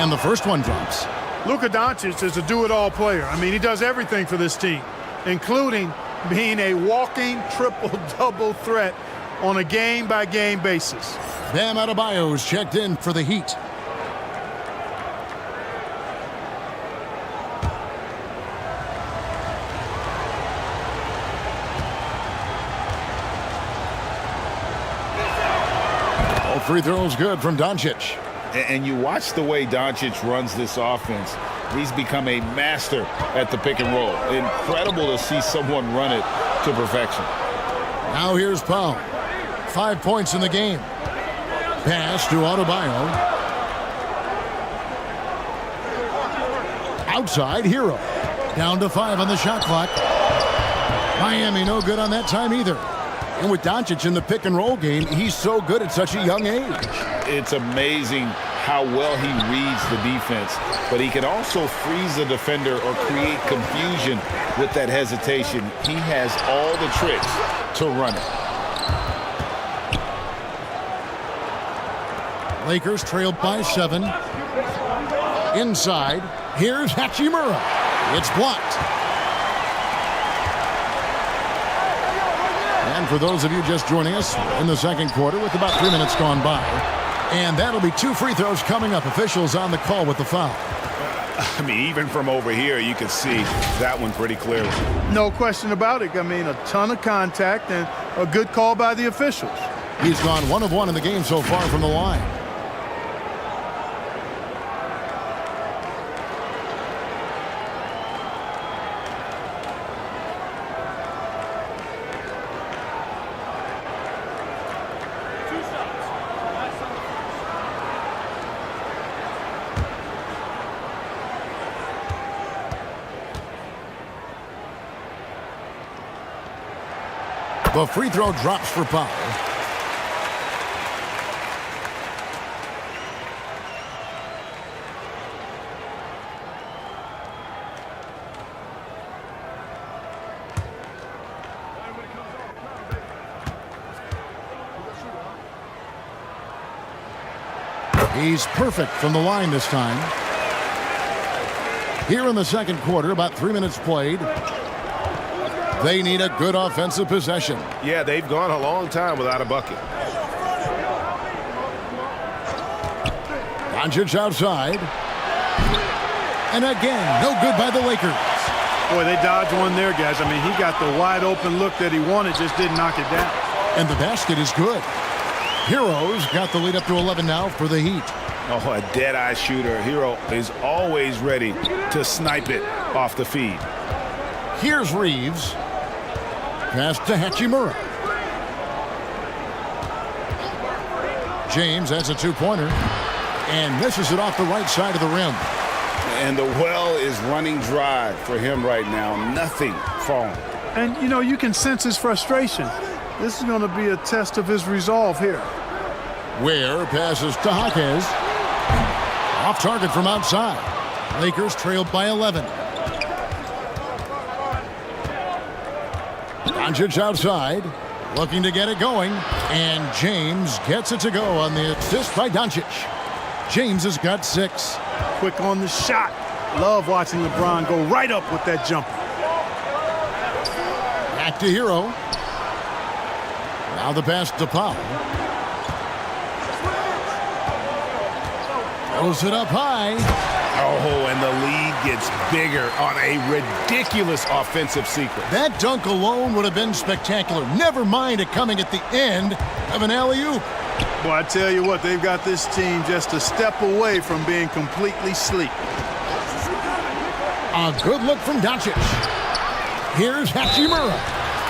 And the first one drops. Luka Doncic is a do-it-all player. I mean, he does everything for this team, including being a walking triple-double threat on a game-by-game basis. Bam Adebayo is checked in for the Heat. All free throws good from Doncic. And you watch the way Doncic runs this offense. He's become a master at the pick and roll. Incredible to see someone run it to perfection. Now here's Powell. 5 points in the game. Pass to Adebayo. Outside, Hero. Down to 5 on the shot clock. Miami no good on that time either. And with Doncic in the pick and roll game, he's so good at such a young age. It's amazing how well he reads the defense, but he can also freeze the defender or create confusion with that hesitation. He has all the tricks to run it. Lakers trailed by 7. Inside, here's Hachimura. It's blocked. And for those of you just joining us in the second quarter with about 3 minutes gone by. And that'll be 2 free throws coming up. Officials on the call with the foul. I mean, even from over here, you can see that one pretty clearly. No question about it. I mean, a ton of contact and a good call by the officials. He's gone 1 of 1 in the game so far from the line. The free throw drops for Powell. He's perfect from the line this time. Here in the second quarter, about 3 minutes played. They need a good offensive possession. Yeah, they've gone a long time without a bucket. Doncic outside. And again, no good by the Lakers. Boy, they dodged one there, guys. I mean, he got the wide open look that he wanted, just didn't knock it down. And the basket is good. Heroes got the lead up to 11 now for the Heat. Oh, a dead-eye shooter. Hero is always ready to snipe it off the feed. Here's Reeves. pass to Hachimura. James has a two-pointer and misses it off the right side of the rim. And the well is running dry for him right now. Nothing falling. And, you know, you can sense his frustration. This is going to be a test of his resolve here. Ware passes to Jaquez. Off target from outside. Lakers trailed by 11. Doncic outside, looking to get it going. And James gets it to go on the assist by Doncic. James has got 6. Quick on the shot. Love watching LeBron go right up with that jumper. Back to Hero. Now the pass to Powell. Throws it up high. Oh, and the lead gets bigger on a ridiculous offensive sequence. That dunk alone would have been spectacular. Never mind it coming at the end of an alley-oop. Boy, I tell you what, they've got this team just a step away from being completely asleep. A good look from Doncic. Here's Hachimura.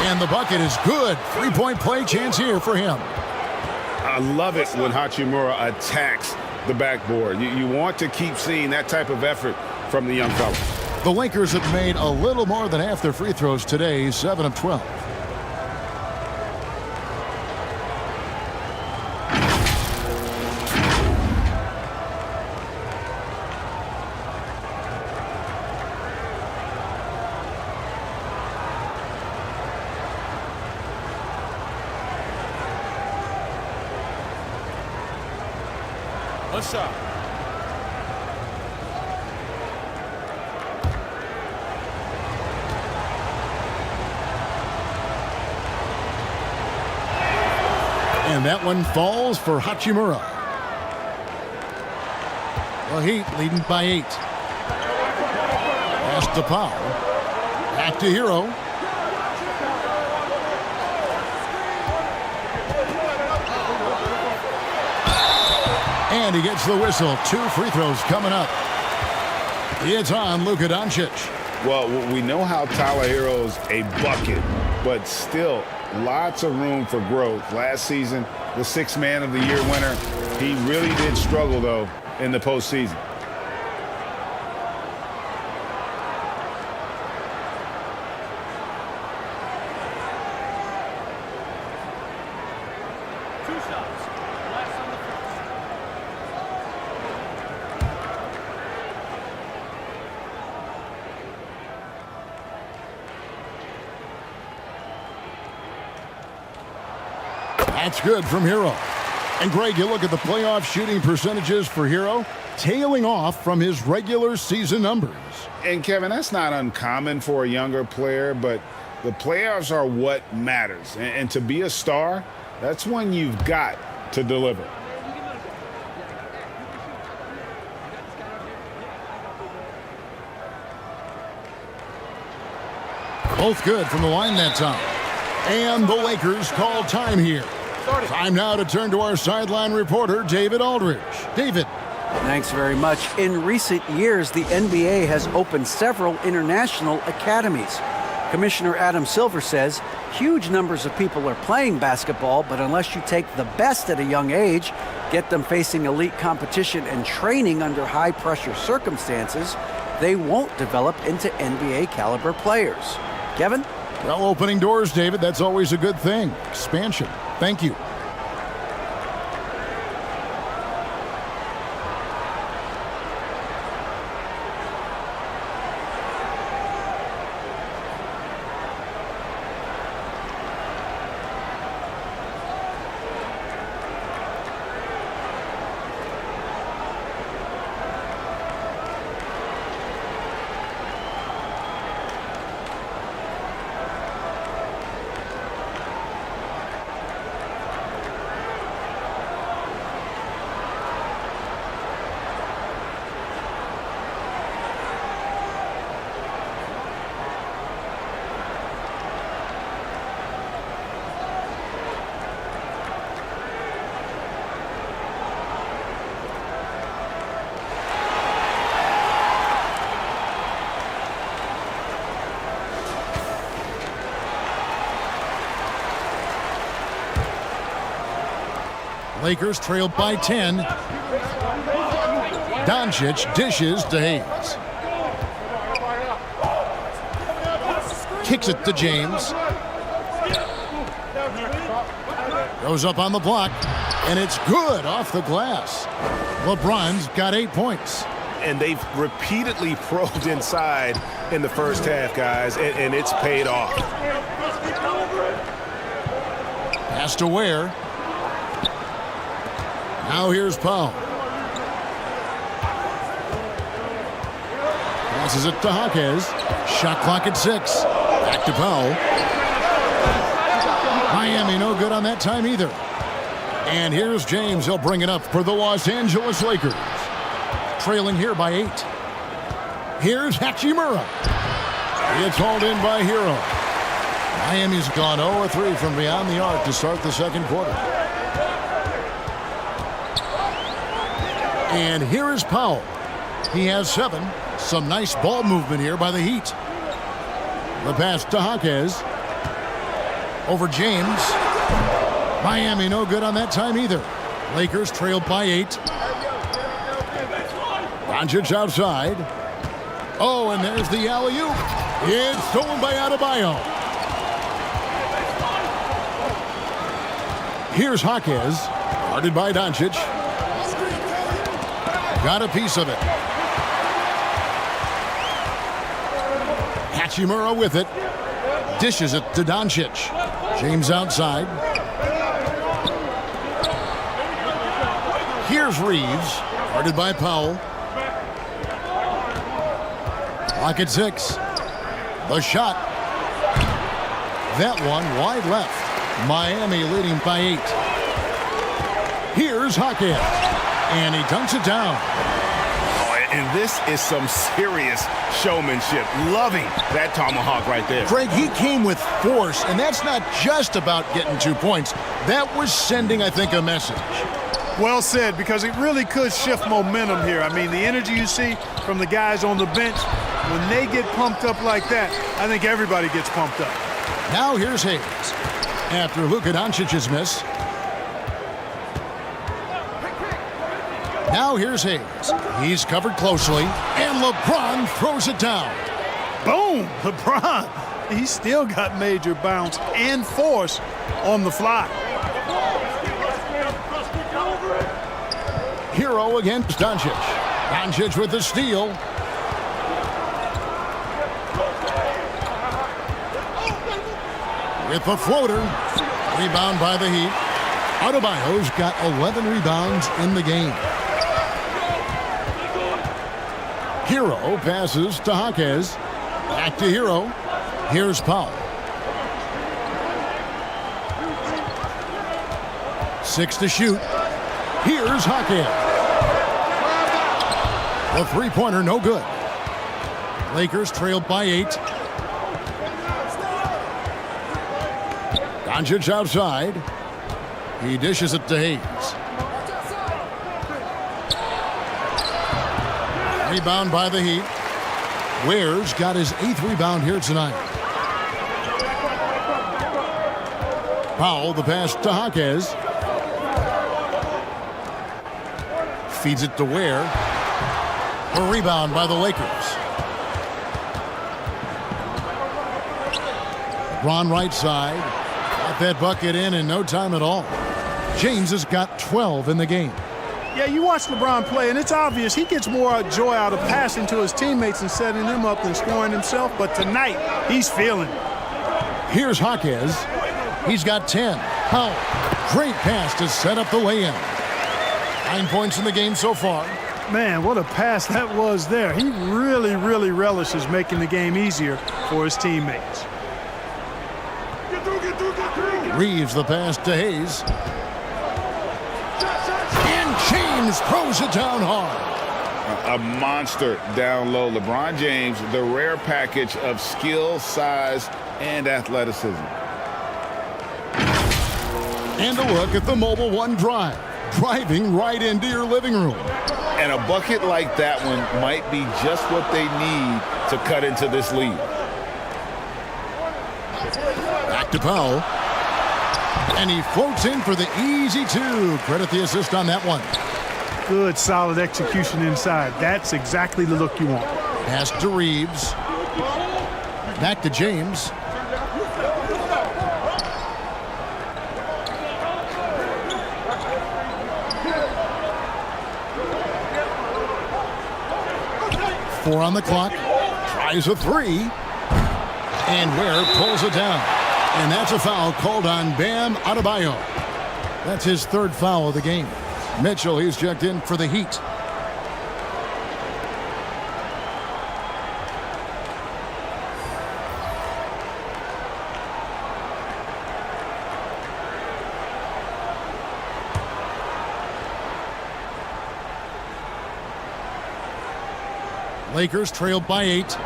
And the bucket is good. 3-point play chance here for him. I love it when Hachimura attacks the backboard. You want to keep seeing that type of effort from the young fella. The Lakers have made a little more than half their free throws today, 7 of 12. One shot. And that one falls for Hachimura. The Heat leading by 8. Pass to Powell. Back to Hero. And he gets the whistle. 2 free throws coming up. It's on Luka Doncic. Well, we know how Tyler Hero's a bucket, but still lots of room for growth. Last season, the 6th Man of the Year winner. He really did struggle, though, in the postseason. That's good from Hero. And Greg, you look at the playoff shooting percentages for Hero, tailing off from his regular season numbers. And Kevin, that's not uncommon for a younger player, but the playoffs are what matters. And to be a star, that's when you've got to deliver. Both good from the line that time. And the Lakers call time here. Time now to turn to our sideline reporter, David Aldridge. David. Thanks very much. In recent years, the NBA has opened several international academies. Commissioner Adam Silver says huge numbers of people are playing basketball, but unless you take the best at a young age, get them facing elite competition and training under high-pressure circumstances, they won't develop into NBA-caliber players. Kevin? Well, opening doors, David, that's always a good thing. Expansion. Thank you. Lakers trail by 10. Doncic dishes to Hayes. Kicks it to James. Goes up on the block, and it's good off the glass. LeBron's got 8 points. And they've repeatedly probed inside in the first half, guys, and it's paid off. Pass to Ware. Now here's Powell. Passes it to Hawkes. Shot clock at 6. Back to Powell. Miami no good on that time either. And here's James. He'll bring it up for the Los Angeles Lakers. Trailing here by 8. Here's Hachimura. It's hauled in by Hero. Miami's gone 0-3 from beyond the arc to start the second quarter. And here is Powell. He has 7. Some nice ball movement here by the Heat. The pass to Hawkes. Over James. Miami no good on that time either. Lakers trail by 8. Doncic outside. Oh, and there's the alley-oop. It's stolen by Adebayo. Here's Hawkes. Guarded by Doncic. Got a piece of it. Hachimura with it. Dishes it to Doncic. James outside. Here's Reeves. Guarded by Powell. Clock at 6. The shot. That one wide left. Miami leading by 8. Here's Hawkins. And he dunks it down. And this is some serious showmanship. Loving that tomahawk right there. Craig, he came with force, and that's not just about getting 2 points. That was sending, I think, a message. Well said, because it really could shift momentum here. I mean, the energy you see from the guys on the bench, when they get pumped up like that, I think everybody gets pumped up. Now here's Hayes. After Luka Doncic's miss. Now here's Hayes. He's covered closely, and LeBron throws it down. Boom! LeBron. He's still got major bounce and force on the fly. Hero against Doncic. Doncic with the steal. With the floater. Rebound by the Heat. Adebayo's got 11 rebounds in the game. Hero passes to Hawkes. Back to Hero. Here's Powell. 6 to shoot. Here's Hawkes. The three-pointer no good. Lakers trail by 8. Doncic outside. He dishes it to Hayes. Rebound by the Heat. Ware's got his 8th rebound here tonight. Powell, the pass to Hawkes. Feeds it to Ware. A rebound by the Lakers. LeBron right side. Got that bucket in no time at all. James has got 12 in the game. Yeah, you watch LeBron play, and it's obvious he gets more joy out of passing to his teammates and setting them up than scoring himself. But tonight, he's feeling it. Here's Hawkes. He's got 10. Powell. Great pass to set up the lay-in. 9 points in the game so far. Man, what a pass that was there. He really, really relishes making the game easier for his teammates. Reeves the pass to Hayes. And James throws it down hard. A monster down low. LeBron James, the rare package of skill, size, and athleticism. And a look at the Mobile One drive. Driving right into your living room. And a bucket like that one might be just what they need to cut into this lead. Back to Powell. And he floats in for the easy two. Credit the assist on that one. Good, solid execution inside. That's exactly the look you want. Pass to Reeves. Back to James. Four on the clock. Tries a three. And Ware pulls it down. And that's a foul called on Bam Adebayo. That's his third foul of the game. Mitchell, he's checked in for the Heat. Lakers trailed by 8.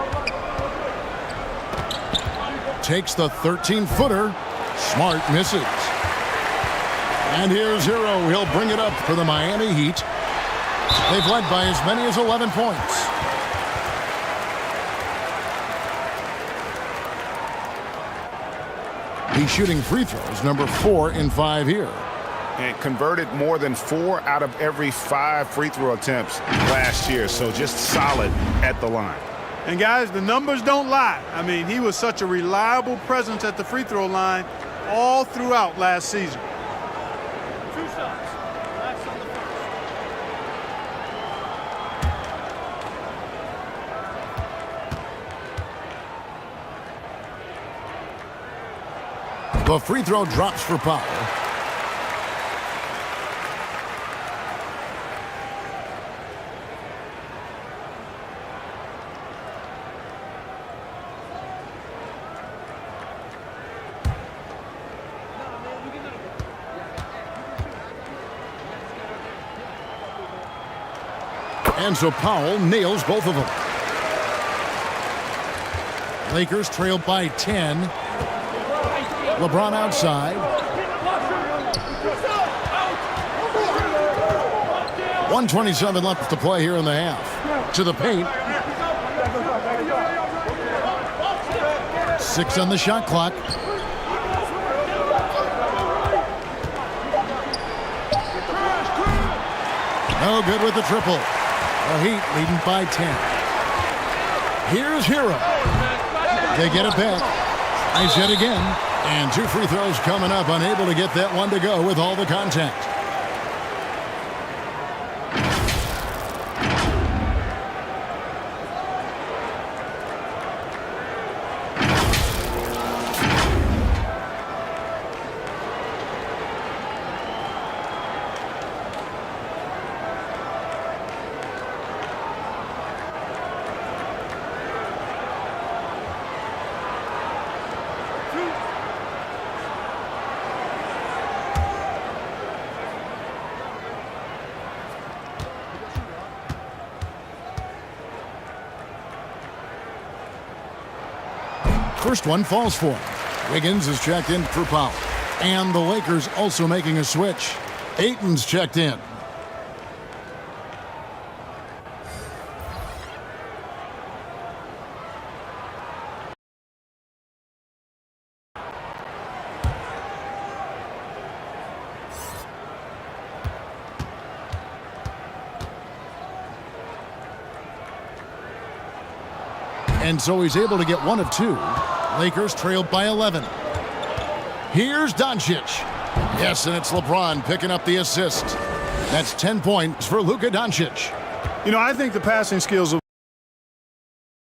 Takes the 13-footer. Smart misses. And here's Hero. He'll bring it up for the Miami Heat. They've led by as many as 11 points. He's shooting free throws, number 4 in 5 here. And converted more than 4 out of every 5 free throw attempts last year. So just solid at the line. And guys, the numbers don't lie. I mean, he was such a reliable presence at the free throw line all throughout last season. 2 shots. That's on the first. The free throw drops for Powell. And so Powell nails both of them. Lakers trail by 10. LeBron outside. 1:27 left to play here in the half. To the paint. 6 on the shot clock. No good with the triple. The Heat leading by 10. Here's Hero. They get it back. Nice hit again. And 2 free throws coming up. Unable to get that one to go with all the contact. First one falls for him. Wiggins is checked in for Powell. And the Lakers also making a switch. Ayton's checked in. And so he's able to get 1 of 2. Lakers trailed by 11. Here's Doncic. Yes, and it's LeBron picking up the assist. That's 10 points for Luka Doncic. You know, I think the passing skills of